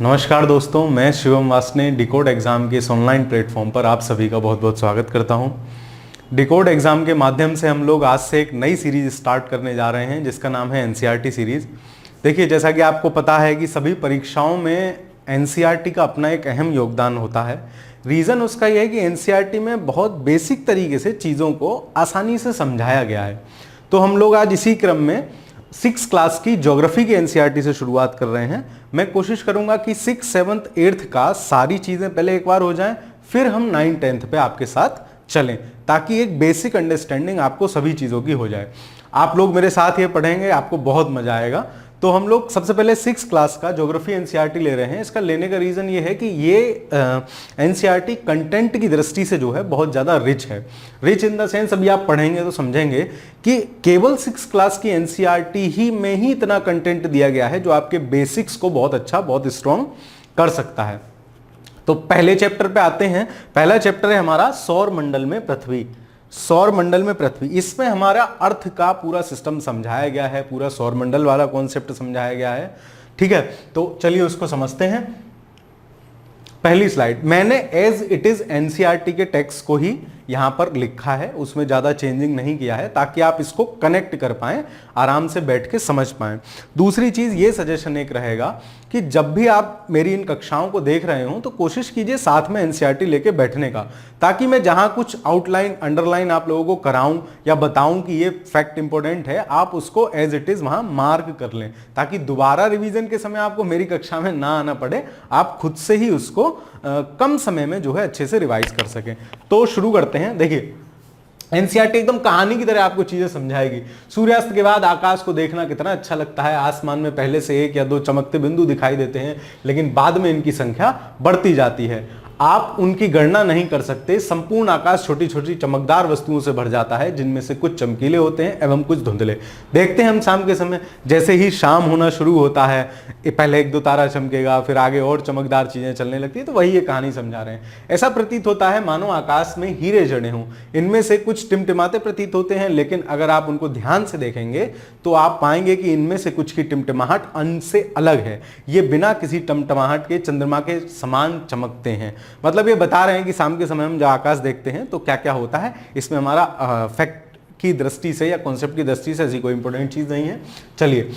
नमस्कार दोस्तों, मैं शिवम वासने डिकोड एग्ज़ाम के इस ऑनलाइन प्लेटफॉर्म पर आप सभी का बहुत बहुत स्वागत करता हूं। डिकोड एग्ज़ाम के माध्यम से हम लोग आज से एक नई सीरीज़ स्टार्ट करने जा रहे हैं जिसका नाम है एनसीईआरटी सीरीज़। देखिए, जैसा कि आपको पता है कि सभी परीक्षाओं में एनसीईआरटी का अपना एक अहम योगदान होता है। रीज़न उसका यह है कि एनसीईआरटी में बहुत बेसिक तरीके से चीज़ों को आसानी से समझाया गया है। तो हम लोग आज इसी क्रम में 6 क्लास की ज्योग्राफी की एनसीईआरटी से शुरुआत कर रहे हैं। मैं कोशिश करूंगा कि 6, 7, 8 का सारी चीज़ें पहले एक बार हो जाएं, फिर हम 9, 10 पे आपके साथ चलें, ताकि एक बेसिक अंडरस्टैंडिंग आपको सभी चीज़ों की हो जाए। आप लोग मेरे साथ ये पढ़ेंगे, आपको बहुत मजा आएगा। तो हम लोग सबसे पहले 6 क्लास का ज्योग्राफी एनसीईआरटी ले रहे हैं। इसका लेने का रीज़न ये है कि ये एनसीईआरटी कंटेंट की दृष्टि से जो है बहुत ज़्यादा रिच है। रिच इन द सेंस, अभी आप पढ़ेंगे तो समझेंगे कि केवल 6 क्लास की एनसीईआरटी ही में ही इतना कंटेंट दिया गया है जो आपके बेसिक्स को बहुत अच्छा, बहुत स्ट्रॉन्ग कर सकता है। तो पहले चैप्टर पे आते हैं। पहला चैप्टर है हमारा सौर मंडल में पृथ्वी। सौर मंडल में पृथ्वी, इसमें हमारा अर्थ का पूरा सिस्टम समझाया गया है, पूरा सौर मंडल वाला कॉन्सेप्ट समझाया गया है। ठीक है, तो चलिए उसको समझते हैं। पहली स्लाइड मैंने एज इट इज एनसीईआरटी के टेक्स्ट को ही यहां पर लिखा है, उसमें ज्यादा चेंजिंग नहीं किया है, ताकि आप इसको कनेक्ट कर पाएं, आराम से बैठ के समझ पाएं। दूसरी चीज ये सजेशन एक रहेगा कि जब भी आप मेरी इन कक्षाओं को देख रहे हो तो कोशिश कीजिए साथ में एनसीईआरटी लेके बैठने का, ताकि मैं जहां कुछ आउटलाइन, अंडरलाइन आप लोगों को कराऊं या बताऊं कि ये फैक्ट इंपॉर्टेंट है, आप उसको एज इट इज वहां मार्क कर लें, ताकि दोबारा रिवीजन के समय आपको मेरी कक्षा में ना आना पड़े, आप खुद से ही उसको कम समय में जो है अच्छे से रिवाइज कर सकें। तो शुरू करते हैं। देखिए, एनसीईआरटी एकदम कहानी की तरह आपको चीजें समझाएगी। सूर्यास्त के बाद आकाश को देखना कितना अच्छा लगता है। आसमान में पहले से 1 या 2 चमकते बिंदु दिखाई देते हैं, लेकिन बाद में इनकी संख्या बढ़ती जाती है। आप उनकी गणना नहीं कर सकते। संपूर्ण आकाश छोटी छोटी चमकदार वस्तुओं से भर जाता है, जिनमें से कुछ चमकीले होते हैं एवं कुछ धुंधले। देखते हैं हम शाम के समय, जैसे ही शाम होना शुरू होता है, पहले 1-2 तारा चमकेगा, फिर आगे और चमकदार चीजें चलने लगती है। तो वही ये कहानी समझा रहे हैं। ऐसा प्रतीत होता है मानो आकाश में हीरे जड़े हों। इनमें से कुछ टिमटिमाते प्रतीत होते हैं, लेकिन अगर आप उनको ध्यान से देखेंगे तो आप पाएंगे कि इनमें से कुछ की टिमटिमाहट अन्य से अलग है। ये बिना किसी टिमटिमाहट के चंद्रमा के समान चमकते हैं। मतलब ये बता रहे हैं कि शाम के समय हम जब आकाश देखते हैं तो क्या क्या होता है। इसमें हमारा फैक्ट की दृष्टि से या कॉन्सेप्ट की दृष्टि से ऐसी कोई इंपॉर्टेंट चीज नहीं है। चलिए,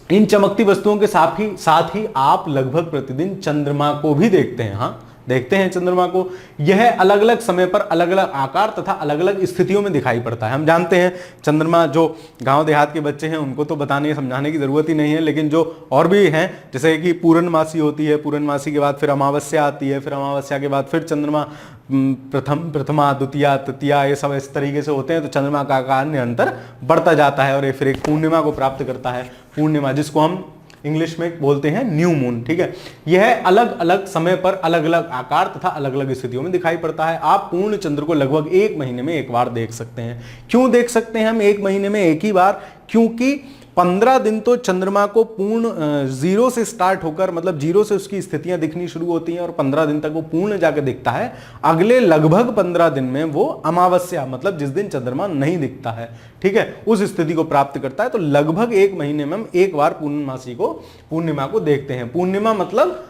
इन चमकती वस्तुओं के साथ ही आप लगभग प्रतिदिन चंद्रमा को भी देखते हैं। हाँ, देखते हैं चंद्रमा को। यह अलग अलग समय पर अलग अलग आकार तथा अलग अलग स्थितियों में दिखाई पड़ता है। हम जानते हैं चंद्रमा, जो गांव देहात के बच्चे हैं उनको तो बताने समझाने की जरूरत ही नहीं है, लेकिन जो और भी हैं, जैसे कि पूर्णमासी होती है, पूर्णमासी के बाद फिर अमावस्या आती है, फिर अमावस्या के बाद फिर चंद्रमा प्रथमा, द्वितीया, तृतीया, ये सब इस तरीके से होते हैं। तो चंद्रमा का आकार निरंतर बढ़ता जाता है और ये फिर एक पूर्णिमा को प्राप्त करता है। पूर्णिमा, जिसको हम इंग्लिश में बोलते हैं न्यू मून। ठीक है, यह अलग अलग समय पर अलग अलग आकार तथा अलग अलग स्थितियों में दिखाई पड़ता है। आप पूर्ण चंद्र को लगभग 1 महीने में एक बार देख सकते हैं। क्यों देख सकते हैं हम 1 महीने में एक ही बार? क्योंकि 15 दिन तो चंद्रमा को पूर्ण 0 से स्टार्ट होकर, मतलब 0 से उसकी स्थितियां दिखनी शुरू होती हैं और 15 दिन तक वो पूर्ण जाकर दिखता है। अगले लगभग 15 दिन में वो अमावस्या, मतलब जिस दिन चंद्रमा नहीं दिखता है, ठीक है, उस स्थिति को प्राप्त करता है। तो लगभग 1 महीने में हम एक बार पूर्णिमा को देखते हैं। पूर्णिमा मतलब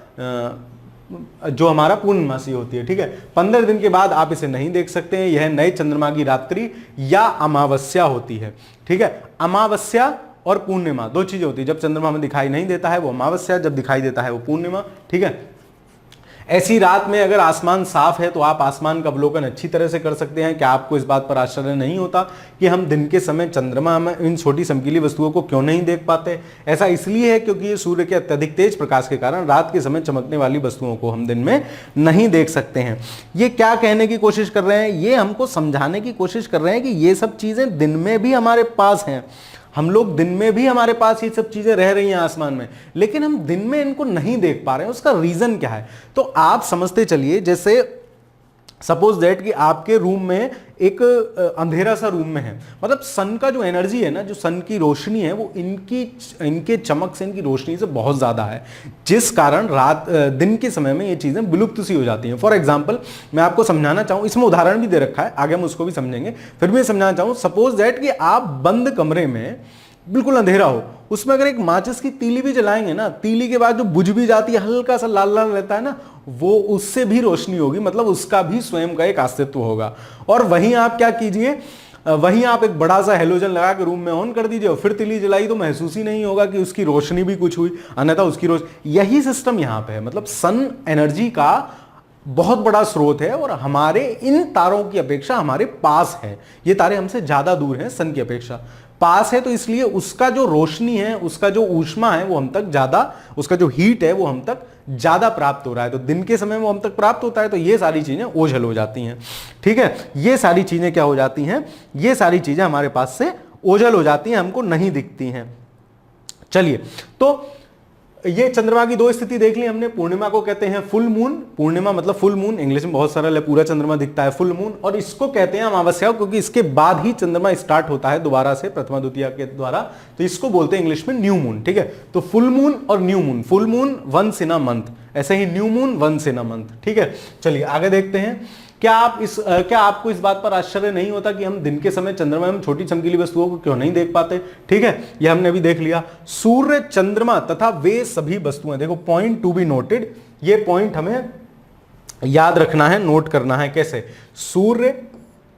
जो हमारा पूर्णमासी होती है। ठीक है, 15 दिन के बाद आप इसे नहीं देख सकते हैं। यह नए चंद्रमा की रात्रि या अमावस्या होती है। ठीक है, अमावस्या और पूर्णिमा 2 चीजें होती है। जब चंद्रमा हमें दिखाई नहीं देता है वो अमावस्या, जब दिखाई देता है वो पूर्णिमा। ठीक है, ऐसी रात में अगर आसमान साफ है तो आप आसमान का अवलोकन अच्छी तरह से कर सकते हैं। क्या आपको इस बात पर आश्चर्य नहीं होता कि हम दिन के समय चंद्रमा में इन छोटी चमकीली वस्तुओं को क्यों नहीं देख पाते? ऐसा इसलिए है क्योंकि ये सूर्य के अत्यधिक तेज प्रकाश के कारण रात के समय चमकने वाली वस्तुओं को हम दिन में नहीं देख सकते हैं। ये क्या कहने की कोशिश कर रहे हैं? ये हमको समझाने की कोशिश कर रहे हैं कि ये सब चीजें दिन में भी हमारे पास हैं। हम लोग दिन में भी, हमारे पास ये सब चीजें रह रही हैं आसमान में, लेकिन हम दिन में इनको नहीं देख पा रहे हैं। उसका रीजन क्या है? तो आप समझते चलिए, जैसे सपोज दैट कि आपके रूम में एक अंधेरा सा रूम में है, मतलब सन का जो एनर्जी है ना, जो सन की रोशनी है, वो इनके चमक से, इनकी रोशनी से बहुत ज्यादा है, जिस कारण दिन के समय में ये चीजें विलुप्त सी हो जाती हैं। फॉर एग्जांपल, मैं आपको समझाना चाहूँ, इसमें उदाहरण भी दे रखा है, आगे हम उसको भी समझेंगे, फिर भी समझाना चाहूँ। सपोज दैट कि आप बंद कमरे में बिल्कुल अंधेरा हो, उसमें अगर एक माचिस की तीली भी जलाएंगे ना, तीली के बाद जो बुझ भी जाती है, हल्का सा लाल लाल रहता है ना, वो उससे भी रोशनी होगी, मतलब उसका भी स्वयं का एक अस्तित्व होगा। और वहीं आप क्या कीजिए, वहीं आप एक बड़ा सा हेलोजन लगा के रूम में ऑन कर दीजिए और फिर तीली जलाई, तो महसूस ही नहीं होगा कि उसकी रोशनी भी कुछ हुई, अन्यथा उसकी रोशनी। यही सिस्टम यहां पे है, मतलब सन एनर्जी का बहुत बड़ा स्रोत है और हमारे इन तारों की अपेक्षा हमारे पास है। ये तारे हमसे ज्यादा दूर हैं सन की अपेक्षा, पास है, तो इसलिए उसका जो रोशनी है, उसका जो ऊष्मा है वो हम तक ज्यादा, उसका जो हीट है वो हम तक ज्यादा प्राप्त हो रहा है, तो दिन के समय वो हम तक प्राप्त होता है, तो ये सारी चीजें ओझल हो जाती हैं। ठीक है, ये सारी चीजें क्या हो जाती हैं, ये सारी चीजें हमारे पास से ओझल हो जाती हैं, हमको नहीं दिखती हैं। चलिए, तो ये चंद्रमा की दो स्थिति देख ली हमने। पूर्णिमा को कहते हैं फुल मून, पूर्णिमा मतलब फुल मून, इंग्लिश में बहुत सरल है, पूरा चंद्रमा दिखता है, फुल मून। और इसको कहते हैं अमावस्या, क्योंकि इसके बाद ही चंद्रमा स्टार्ट होता है दोबारा से प्रथमा द्वितीया के द्वारा, तो इसको बोलते हैं इंग्लिश में न्यू मून। ठीक है, तो फुल मून और new moon, full moon once in a month, ऐसे ही new moon once in a month. ठीक है, चलिए आगे देखते हैं। क्या आपको इस बात पर आश्चर्य नहीं होता कि हम दिन के समय चंद्रमा में छोटी चमकीली वस्तुओं को क्यों नहीं देख पाते? ठीक है, यह हमने अभी देख लिया। सूर्य, चंद्रमा तथा वे सभी वस्तुएं, देखो पॉइंट टू बी नोटेड, ये पॉइंट हमें याद रखना है, नोट करना है। कैसे? सूर्य,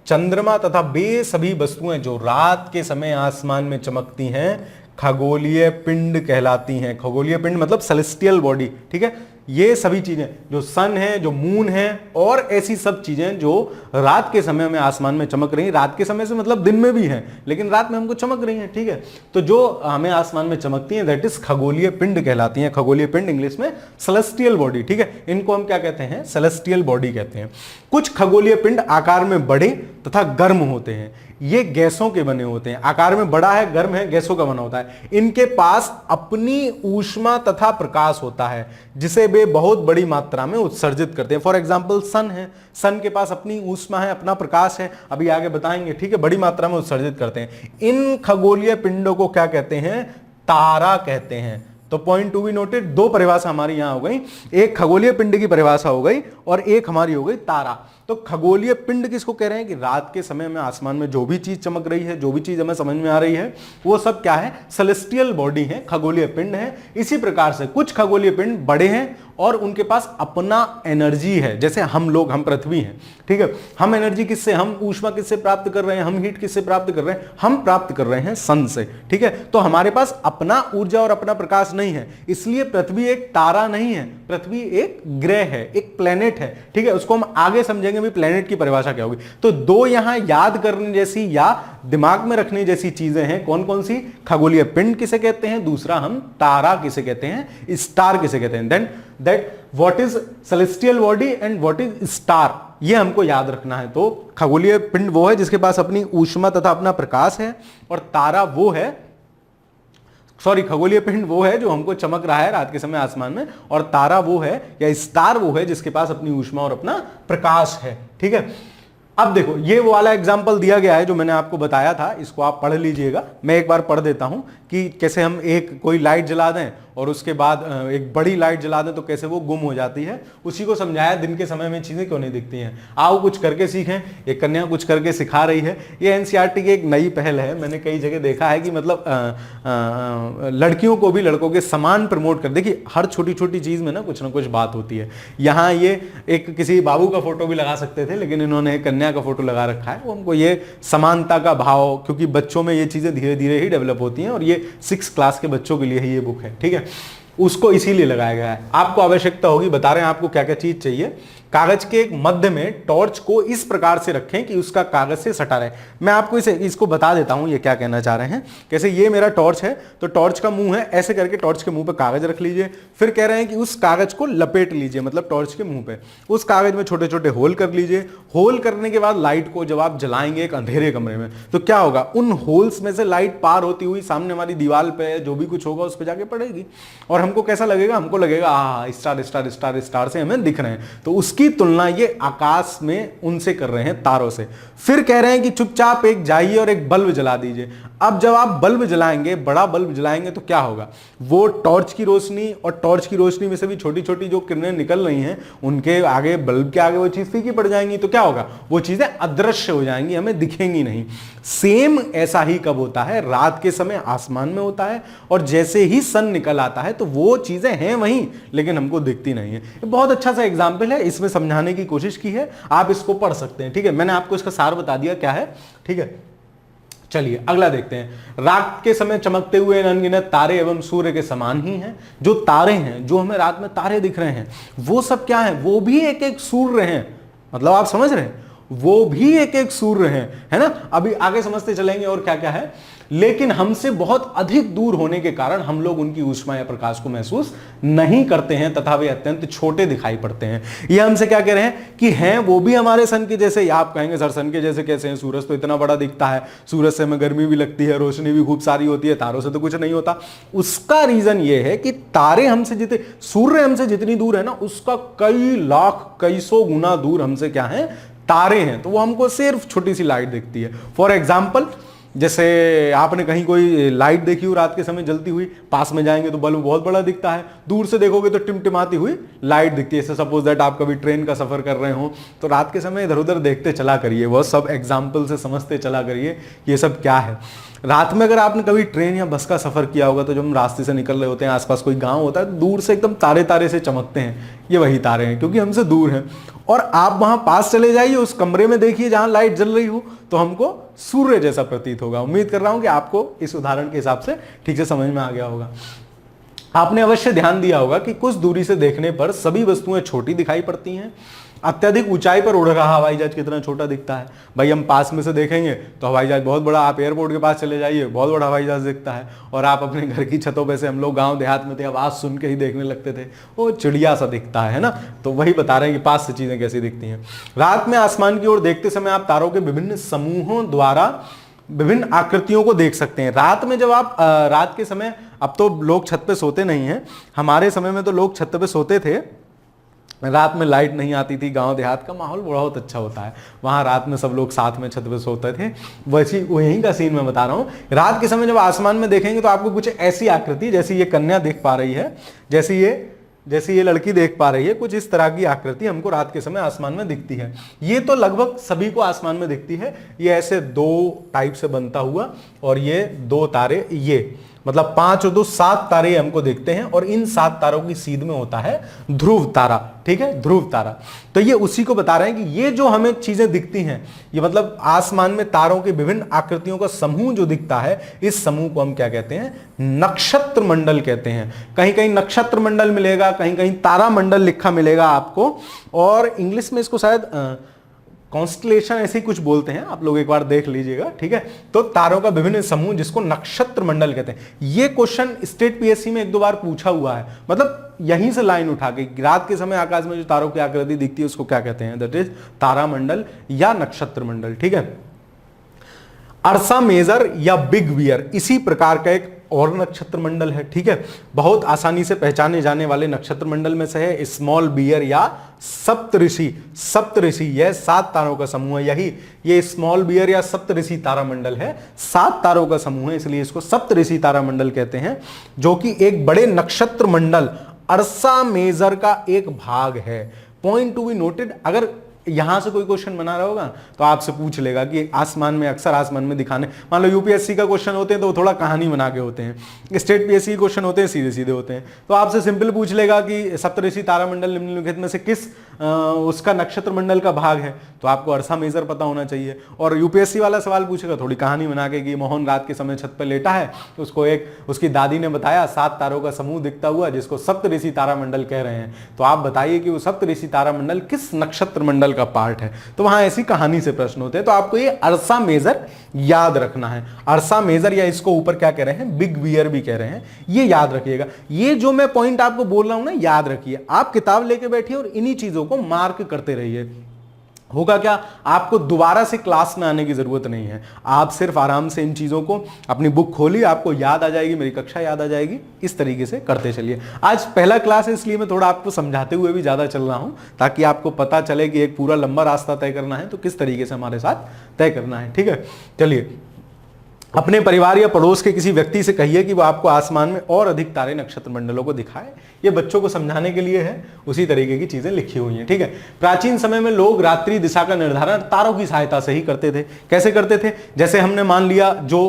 चंद्रमा तथा वे सभी वस्तुएं जो रात के समय आसमान में चमकती हैं, खगोलीय पिंड कहलाती हैं। खगोलीय पिंड मतलब सेलेस्टियल बॉडी। ठीक है, ये सभी चीजें जो सन है, जो मून है, और ऐसी सब चीजें जो रात के समय में आसमान में चमक रही हैं, रात के समय से मतलब दिन में भी हैं, लेकिन रात में हमको चमक रही हैं। ठीक है, तो जो हमें आसमान में चमकती हैं, दैट इज खगोलीय पिंड कहलाती हैं। खगोलीय पिंड इंग्लिश में सेलेस्टियल बॉडी। ठीक है, इनको हम क्या कहते हैं? सेलेस्टियल बॉडी कहते हैं। कुछ खगोलीय पिंड आकार में बड़े तथा गर्म होते हैं, ये गैसों के बने होते हैं। आकार में बड़ा है, गर्म है, गैसों का बना होता है। इनके पास अपनी ऊष्मा तथा प्रकाश होता है, जिसे वे बहुत बड़ी मात्रा में उत्सर्जित करते हैं। फॉर एग्जाम्पल सन है, सन के पास अपनी ऊष्मा है, अपना प्रकाश है, अभी आगे बताएंगे। ठीक है, बड़ी मात्रा में उत्सर्जित करते हैं। इन खगोलीय पिंडों को क्या कहते हैं? तारा कहते हैं। तो पॉइंट टू बी नोटेड, दो परिभाषा हमारी यहां हो गई, एक खगोलीय पिंड की परिभाषा हो गई और एक हमारी हो गई तारा। तो खगोलीय पिंड किसको कह रहे हैं? कि रात के समय में आसमान में जो भी चीज चमक रही है, जो भी चीज हमें समझ में आ रही है, वो सब क्या है? सेलेस्टियल बॉडी है, खगोलीय पिंड है। इसी प्रकार से कुछ खगोलीय पिंड बड़े हैं और उनके पास अपना एनर्जी है, जैसे हम लोग, हम पृथ्वी हैं। ठीक है, हम एनर्जी किससे, हम ऊष्मा किससे प्राप्त कर रहे हैं, हम हीट किससे प्राप्त कर रहे हैं? हम प्राप्त कर रहे हैं सन से। ठीक है, तो हमारे पास अपना ऊर्जा और अपना प्रकाश नहीं है, इसलिए पृथ्वी एक तारा नहीं है, पृथ्वी एक ग्रह है, एक प्लेनेट है। ठीक है, उसको हम आगे समझेंगे भी प्लेनेट की परिभाषा क्या होगी। तो दो यहां याद करने जैसी या दिमाग में रखने जैसी चीजें हैं। कौन कौन सी? खगोलीय पिंड किसे कहते हैं, दूसरा हम तारा किसे कहते हैं, स्टार किसे कहते हैं। Then that what is celestial body and what is star, ये हमको याद रखना है। तो खगोलीय पिंड वो है जिसके पास अपनी ऊष्मा तथा अपना प्रकाश है, और तारा वो है, खगोलीय पिंड वो है जो हमको चमक रहा है रात के समय आसमान में, और तारा वो है या स्टार वो है जिसके पास अपनी ऊष्मा और अपना प्रकाश है। ठीक है, अब देखो ये वो वाला एग्जाम्पल दिया गया है जो मैंने आपको बताया था, इसको आप पढ़ लीजिएगा। मैं एक बार पढ़ देता हूं कि कैसे हम एक कोई लाइट जला दें और उसके बाद एक बड़ी लाइट जला दें तो कैसे वो गुम हो जाती है। उसी को समझाया दिन के समय में चीजें क्यों नहीं दिखती हैं। आओ कुछ करके सीखें। एक कन्या कुछ करके सिखा रही है। ये एनसीईआरटी की एक नई पहल है। मैंने कई जगह देखा है कि मतलब लड़कियों को भी लड़कों के समान प्रमोट कर। देखिए हर छोटी छोटी चीज में ना कुछ बात होती है। यहाँ ये एक किसी बाबू का फोटो भी लगा सकते थे, लेकिन इन्होंने एक कन्या का फोटो लगा रखा है। वो हमको ये समानता का भाव, क्योंकि बच्चों में ये चीजें धीरे धीरे ही डेवलप होती हैं, और ये 6 क्लास के बच्चों के लिए ही ये बुक है। ठीक है, उसको इसीलिए लगाया गया है। आपको आवश्यकता होगी, बता रहे हैं आपको क्या क्या चीज चाहिए। कागज के एक मध्य में टॉर्च को इस प्रकार से रखें कि उसका कागज से सटा रहे। मैं आपको इसको बता देता हूं ये क्या कहना चाह रहे हैं। कैसे, ये मेरा टॉर्च है, तो टॉर्च का मुंह है, ऐसे करके टॉर्च के मुंह पे कागज रख लीजिए। फिर कह रहे हैं कि उस कागज को लपेट लीजिए, मतलब टॉर्च के मुंह पे उस कागज में छोटे छोटे होल कर लीजिए। होल करने के बाद लाइट को जब आप जलाएंगे एक अंधेरे कमरे में, तो क्या होगा, उन होल्स में से लाइट पार होती हुई सामने हमारी दीवार पे जो भी कुछ होगा उस पर जाके पड़ेगी। और हमको कैसा लगेगा, हमको लगेगा स्टार स्टार स्टार स्टार से हमें दिख रहे हैं। तो उस उसकी तुलना ये आकाश में उनसे कर रहे हैं, तारों से। फिर कह रहे हैं कि चुपचाप एक जाइए और एक बल्ब जला दीजिए। अब जब आप बल्ब जलाएंगे, बड़ा बल्ब जलाएंगे, तो क्या होगा, वो टॉर्च की रोशनी, और टॉर्च की रोशनी में से भी छोटी छोटी जो किरणें निकल रही हैं, उनके आगे, बल्ब के आगे वो चीज फीकी पड़ जाएंगी। तो क्या होगा, वो चीजें अदृश्य हो जाएंगी, हमें दिखेंगी नहीं। सेम ऐसा ही कब होता है, रात के समय आसमान में होता है, और जैसे ही सन निकल आता है तो वो चीजें हैं वहीं, लेकिन हमको दिखती नहीं है। ये बहुत अच्छा सा एग्जाम्पल है, इसमें समझाने की कोशिश की है, आप इसको पढ़ सकते हैं। ठीक है, मैंने आपको इसका सार बता दिया क्या है। ठीक है, चलिए अगला देखते हैं। रात के समय चमकते हुए अनगिनत तारे एवं सूर्य के समान ही हैं। जो तारे हैं, जो हमें रात में तारे दिख रहे हैं, वो सब क्या है, वो भी एक एक सूर्य हैं। मतलब आप समझ रहे हैं, वो भी एक एक सूर्य हैं, है ना। अभी आगे समझते चलेंगे और क्या क्या है। लेकिन हमसे बहुत अधिक दूर होने के कारण हम लोग उनकी ऊष्मा या प्रकाश को महसूस नहीं करते हैं, तथा वे अत्यंत छोटे दिखाई पड़ते हैं। ये हमसे क्या कह रहे हैं कि हैं वो भी हमारे सन के जैसे। या आप कहेंगे सर सन के जैसे कैसे हैं, सूरज तो इतना बड़ा दिखता है, सूरज से हमें गर्मी भी लगती है, रोशनी भी खूब सारी होती है, तारों से तो कुछ नहीं होता। उसका रीजन ये है कि तारे हमसे जितने, सूर्य हमसे जितनी दूर है ना, उसका कई लाख कई सौ गुना दूर हमसे क्या है, तारे हैं। तो वो हमको सिर्फ छोटी सी लाइट दिखती है। फॉर एग्जाम्पल, जैसे आपने कहीं कोई लाइट देखी हो रात के समय जलती हुई, पास में जाएंगे तो बल्ब बहुत बड़ा दिखता है, दूर से देखोगे तो टिमटिमाती हुई लाइट दिखती है। जैसे सपोज दैट आप कभी ट्रेन का सफर कर रहे हो, तो रात के समय इधर उधर देखते चला करिए, वह सब एग्जाम्पल से समझते चला करिए ये सब क्या है। रात में अगर आपने कभी ट्रेन या बस का सफर किया होगा, तो जब हम रास्ते से निकल रहे होते हैं, आसपास कोई गांव होता है, तो दूर से एकदम तारे तारे से चमकते हैं। ये वही तारे हैं, क्योंकि हमसे दूर हैं। और आप वहां पास चले जाइए, उस कमरे में देखिए जहां लाइट जल रही हो, तो हमको सूर्य जैसा प्रतीत होगा। उम्मीद कर रहा हूं कि आपको इस उदाहरण के हिसाब से ठीक से समझ में आ गया होगा। आपने अवश्य ध्यान दिया होगा कि कुछ दूरी से देखने पर सभी वस्तुएं छोटी दिखाई पड़ती हैं। अत्यधिक ऊंचाई पर उड़ रहा हवाई जहाज कितना छोटा दिखता है। भाई हम पास में से देखेंगे तो हवाई जहाज बहुत बड़ा, आप एयरपोर्ट के पास चले जाइए, बहुत बड़ा हवाई जहाज दिखता है। और आप अपने घर की छतों पे से, हम लोग गांव देहात में थे, आवाज सुन के ही देखने लगते थे, वो चिड़िया सा दिखता है ना। तो वही बता रहे हैं कि पास से चीजें कैसी दिखती हैं। रात में आसमान की ओर देखते समय आप तारों के विभिन्न समूहों द्वारा विभिन्न आकृतियों को देख सकते हैं। रात में जब आप रात के समय, अब तो लोग छत पे सोते नहीं हैं, हमारे समय में तो लोग छत पे सोते थे। रात में लाइट नहीं आती थी, गांव देहात का माहौल बहुत अच्छा होता है, वहां रात में सब लोग साथ में छत पे सोते थे। वैसी वहीं का सीन मैं बता रहा हूँ। रात के समय जब आसमान में देखेंगे तो आपको कुछ ऐसी आकृति, जैसे ये कन्या देख पा रही है, जैसे ये लड़की देख पा रही है, कुछ इस तरह की आकृति हमको रात के समय आसमान में दिखती है। ये तो लगभग सभी को आसमान में दिखती है। ये ऐसे दो टाइप से बनता हुआ, और ये दो तारे, ये मतलब 5 और 2 7 तारे हमको दिखते हैं। और इन 7 तारों की सीध में होता है ध्रुव तारा। ठीक है, ध्रुव तारा। तो ये उसी को बता रहे हैं कि ये जो हमें चीजें दिखती हैं, ये मतलब आसमान में तारों के विभिन्न आकृतियों का समूह जो दिखता है, इस समूह को हम क्या कहते हैं, नक्षत्र मंडल कहते हैं। कहीं कहीं नक्षत्र मंडल मिलेगा, कहीं कहीं तारा मंडल लिखा मिलेगा आपको, और इंग्लिश में इसको शायद कॉन्स्टलेशन ऐसे ही कुछ बोलते हैं, आप लोग एक बार देख लीजिएगा। ठीक है, तो तारों का विभिन्न समूह जिसको नक्षत्र मंडल कहते हैं। ये क्वेश्चन स्टेट पीएससी में 1-2 बार पूछा हुआ है, मतलब यहीं से लाइन उठा के, रात के समय आकाश में जो तारों की आकृति दिखती है उसको क्या कहते हैं, दैट इज तारा मंडल या नक्षत्र मंडल। ठीक है, अर्सा मेजर या बिग बियर इसी प्रकार का एक और नक्षत्र मंडल है। ठीक है, बहुत आसानी से पहचाने जाने वाले नक्षत्र मंडल में से है स्मॉल बियर या सप्तऋषि। सप्तऋषि यह 7 तारों का समूह है। यही ये स्मॉल बियर या सप्तऋषि तारा मंडल है, 7 तारों का समूह है, इसलिए इसको सप्तऋषि तारा मंडल कहते हैं, जो कि एक बड़े नक्षत्र मंडल अर्सा मेजर का एक भाग है। पॉइंट टू बी नोटेड, अगर यहां से कोई क्वेश्चन बना रहा होगा तो आपसे पूछ लेगा कि आसमान में, अक्सर आसमान में दिखाने, मान लो यूपीएससी का क्वेश्चन होते हैं तो वो थोड़ा कहानी बना के होते हैं, स्टेट पीएससी के क्वेश्चन होते हैं सीधे सीधे होते हैं। तो आपसे सिंपल पूछ लेगा कि सप्तऋषि तारामंडल निम्नलिखित में से किस उसका नक्षत्र मंडल का भाग है, तो आपको अर्सा मेजर पता होना चाहिए। और यूपीएससी वाला सवाल पूछेगा थोड़ी कहानी बना के कि मोहन रात के समय छत पर लेटा है, तो उसको उसकी दादी ने बताया 7 तारों का समूह दिखता हुआ जिसको सप्तऋषि तारामंडल कह रहे हैं, तो आप बताइए कि वो सप्तऋषि तारामंडल किस नक्षत्र मंडल का पार्ट है। तो वहां ऐसी कहानी से प्रश्न होते हैं, तो आपको ये अर्सा मेजर याद रखना है। अर्सा मेजर, या इसको ऊपर क्या कह रहे हैं, बिग बियर भी कह रहे हैं, ये याद रखिएगा। ये जो मैं पॉइंट आपको बोल रहा हूं ना, याद रखिए। आप किताब लेके बैठिए और इन्हीं चीजों को मार्क करते रहिए। होगा क्या, आपको दोबारा से क्लास में आने की जरूरत नहीं है। आप सिर्फ आराम से इन चीजों को अपनी बुक खोलिए, आपको याद आ जाएगी, मेरी कक्षा याद आ जाएगी, इस तरीके से करते चलिए। आज पहला क्लास है इसलिए मैं थोड़ा आपको समझाते हुए भी ज्यादा चल रहा हूं, ताकि आपको पता चले कि एक पूरा लंबा रास्ता तय करना है तो किस तरीके से हमारे साथ तय करना है। ठीक है, चलिए। अपने परिवार या पड़ोस के किसी व्यक्ति से कहिए कि वो आपको आसमान में और अधिक तारे नक्षत्र मंडलों को दिखाए। ये बच्चों को समझाने के लिए है, उसी तरीके की चीजें लिखी हुई हैं। ठीक है, प्राचीन समय में लोग रात्रि दिशा का निर्धारण तारों की सहायता से ही करते थे। कैसे करते थे, जैसे हमने मान लिया जो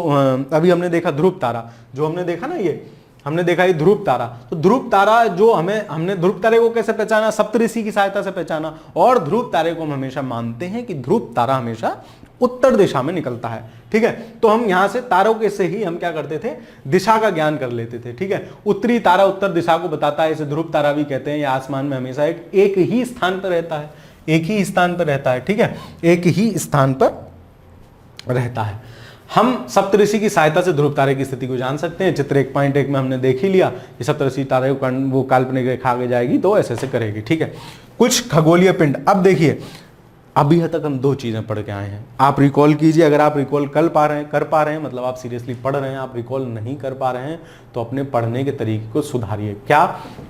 अभी हमने देखा ध्रुव तारा, जो हमने देखा ना, ये हमने देखा ये ध्रुव तारा, तो ध्रुव तारा जो हमने ध्रुव तारे को कैसे पहचाना, सप्तऋषि की सहायता से पहचाना। और ध्रुव तारे को हम हमेशा मानते हैं कि ध्रुव तारा हमेशा उत्तर दिशा में निकलता है। ठीक है, तो हम यहां से तारों के से ही हम क्या करते थे, दिशा का ज्ञान कर लेते थे। ठीक है, उत्तरी तारा उत्तर दिशा को बताता है, इसे ध्रुव तारा भी कहते हैं। यह आसमान में हमेशा एक ही स्थान पर रहता है, एक ही स्थान पर रहता है। ठीक है, एक ही स्थान पर रहता है। हम सप्तऋषि की सहायता से ध्रुव तारे की स्थिति को जान सकते हैं। चित्र 1.1 में हमने देख ही लिया कि सप्तऋषि तारे वो काल्पनिक रेखा आगे जाएगी तो ऐसे ऐसे करेगी। ठीक है, कुछ खगोलीय पिंड। अब देखिए, अभी तक हम दो चीजें पढ़ के आए हैं, आप रिकॉल कीजिए। अगर आप रिकॉल कर पा रहे हैं मतलब आप सीरियसली पढ़ रहे हैं। आप रिकॉल नहीं कर पा रहे हैं तो अपने पढ़ने के तरीके को सुधारिए। क्या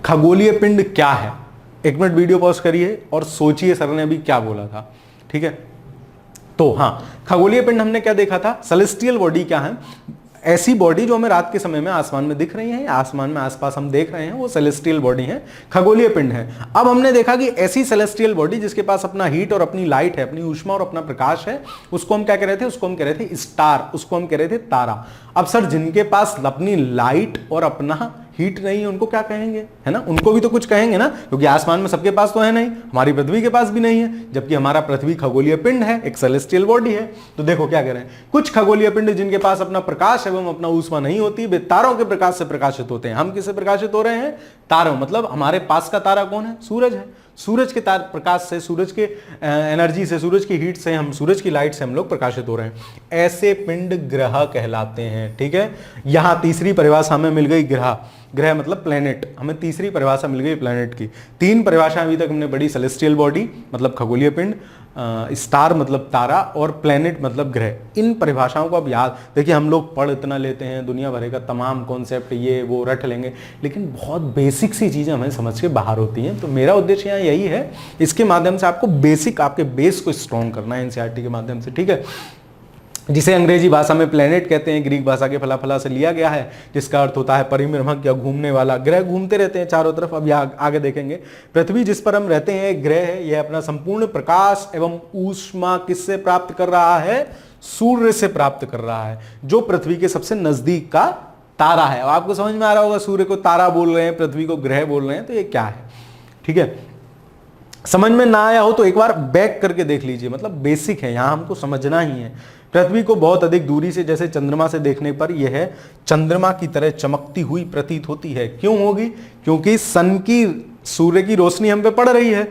खगोलीय पिंड क्या है, 1 मिनट वीडियो पॉज करिए और सोचिए सर ने अभी क्या बोला था। ठीक है, तो हाँ, खगोलीय पिंड हमने क्या देखा था, सेलेस्टियल बॉडी क्या है, ऐसी बॉडी जो हमें रात के समय में आसमान में दिख रही है, आसमान में आसपास हम देख रहे हैं, वो सेलेस्टियल बॉडी है, खगोलीय पिंड है। अब हमने देखा कि ऐसी सेलेस्टियल बॉडी जिसके पास अपना हीट और अपनी लाइट है, अपनी ऊष्मा और अपना प्रकाश है, उसको हम क्या कह रहे थे, उसको हम कह रहे थे स्टार, उसको हम कह रहे थे तारा। अब सर जिनके पास अपनी लाइट और अपना हीट नहीं है उनको क्या कहेंगे, है ना, उनको भी तो कुछ कहेंगे ना, क्योंकि आसमान में सबके पास तो है नहीं, हमारी पृथ्वी के पास भी नहीं है, जबकि हमारा पृथ्वी खगोलीय पिंड है, एक सेलेस्टियल बॉडी है। तो देखो क्या कह रहे हैं, कुछ खगोलीय पिंड जिनके पास अपना प्रकाश एवं अपना ऊष्मा नहीं होती, वे तारों के प्रकाश से प्रकाशित होते हैं। हम किससे प्रकाशित हो रहे हैं, तारों, मतलब हमारे पास का तारा कौन है, सूरज है। सूरज के तार प्रकाश से, सूरज के एनर्जी से, सूरज की हीट से, हम सूरज की लाइट से हम लोग प्रकाशित हो रहे हैं। ऐसे पिंड ग्रह कहलाते हैं। ठीक है, यहां तीसरी परिभाषा हमें मिल गई ग्रह। ग्रह मतलब प्लेनेट, हमें तीसरी परिभाषा मिल गई प्लेनेट की। 3 परिभाषा अभी तक हमने पढ़ी, सेलेस्टियल बॉडी मतलब खगोलीय पिंड, स्टार मतलब तारा, और प्लेनेट मतलब ग्रह। इन परिभाषाओं को अब याद, देखिए हम लोग पढ़ इतना लेते हैं, दुनिया भर का तमाम कॉन्सेप्ट ये वो रट लेंगे, लेकिन बहुत बेसिक सी चीजें हमें समझ के बाहर होती हैं। तो मेरा उद्देश्य यहाँ यही है, इसके माध्यम से आपको बेसिक, आपके बेस को स्ट्रॉन्ग करना है एनसीईआरटी के माध्यम से। ठीक है, जिसे अंग्रेजी भाषा में प्लेनेट कहते हैं, ग्रीक भाषा के फलाफला से लिया गया है, जिसका अर्थ होता है परिभ्रमक या घूमने वाला। ग्रह घूमते रहते हैं चारों तरफ। अब आगे देखेंगे, पृथ्वी जिस पर हम रहते हैं एक ग्रह है। यह अपना संपूर्ण प्रकाश एवं ऊष्मा किससे प्राप्त कर रहा है, सूर्य से प्राप्त कर रहा है, जो पृथ्वी के सबसे नजदीक का तारा है। अब आपको समझ में आ रहा होगा, सूर्य को तारा बोल रहे हैं, पृथ्वी को ग्रह बोल रहे हैं, तो ये क्या है। ठीक है, समझ में ना आया हो तो एक बार बैक करके देख लीजिए, मतलब बेसिक है, यहां हमको समझना ही है। पृथ्वी को बहुत अधिक दूरी से, जैसे चंद्रमा से देखने पर यह चंद्रमा की तरह चमकती हुई प्रतीत होती है। क्यों होगी, क्योंकि सन की, सूर्य की रोशनी हम पे पड़ रही है,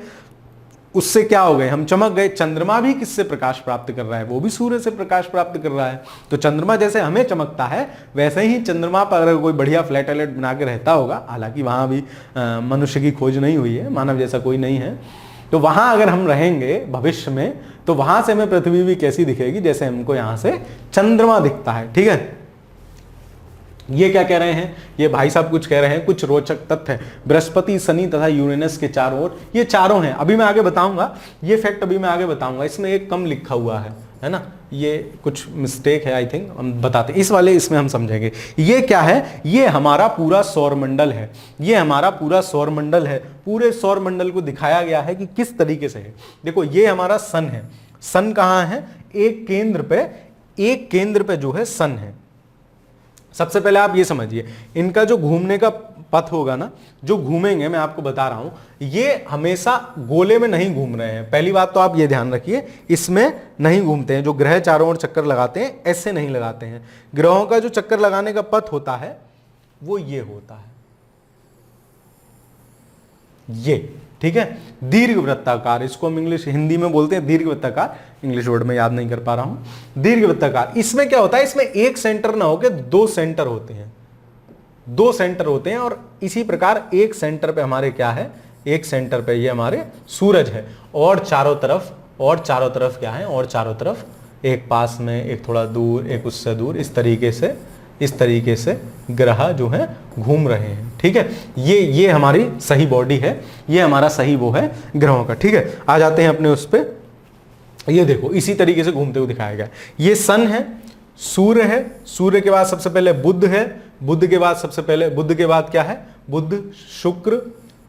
उससे क्या हो गए, हम चमक गए। चंद्रमा भी किससे प्रकाश प्राप्त कर रहा है, वो भी सूर्य से प्रकाश प्राप्त कर रहा है। तो चंद्रमा जैसे हमें चमकता है, वैसे ही चंद्रमा पर अगर कोई बढ़िया फ्लैट अलर्ट बना के रहता होगा, हालांकि वहां भी मनुष्य की खोज नहीं हुई है, मानव जैसा कोई नहीं है, तो वहां अगर हम रहेंगे भविष्य में, तो वहां से हमें पृथ्वी भी कैसी दिखेगी, जैसे हमको यहां से चंद्रमा दिखता है। ठीक है, ये क्या कह रहे हैं, ये भाई साहब कुछ कह रहे हैं, कुछ रोचक तथ्य, बृहस्पति, शनि तथा यूरेनस के चारों ओर, ये चारों हैं। अभी मैं आगे बताऊंगा, ये फैक्ट अभी मैं आगे बताऊंगा। इसमें एक कम लिखा हुआ है ना, ये कुछ मिस्टेक है, आई थिंक हम बताते हैं, इस वाले इसमें हम समझेंगे। ये क्या है, ये हमारा पूरा सौरमंडल है, ये हमारा पूरा सौरमंडल है। पूरे सौरमंडल को दिखाया गया है कि किस तरीके से है। देखो ये हमारा सन है, सन कहाँ है, एक केंद्र पे जो है सन है। सबसे पहले आप ये समझिए, इनका जो घूमने का पथ होगा ना, जो घूमेंगे, मैं आपको बता रहा हूं, ये हमेशा गोले में नहीं घूम रहे हैं। पहली बात तो आप ये ध्यान रखिए, इसमें नहीं घूमते हैं। जो ग्रह चारों ओर चक्कर लगाते हैं, ऐसे नहीं लगाते हैं। ग्रहों का जो चक्कर लगाने का पथ होता है वो ये होता है, ये, ठीक है, दीर्घवृत्ताकार। इसको हम इंग्लिश, हिंदी में बोलते हैं दीर्घवृत्ताकार, इंग्लिश वर्ड में याद नहीं कर पा रहा हूं। दीर्घवृत्ताकार, इसमें क्या होता है, इसमें एक सेंटर ना होकर 2 सेंटर होते हैं, 2 सेंटर होते हैं। और इसी प्रकार एक सेंटर पे हमारे क्या है, एक सेंटर पे ये हमारे सूरज है, और चारों तरफ और चारों तरफ क्या है, और चारों तरफ एक पास में, एक थोड़ा दूर, एक उससे दूर, इस तरीके से ग्रह जो है घूम रहे हैं। ठीक है, ये हमारी सही बॉडी है, ये हमारा सही वो है ग्रहों का। ठीक है, आ जाते हैं अपने उस पे। ये देखो इसी तरीके से घूमते हुए दिखाया गया। ये सन है, सूर्य है, सूर्य के बाद सबसे पहले बुध है, बुध के बाद क्या है, बुध, शुक्र,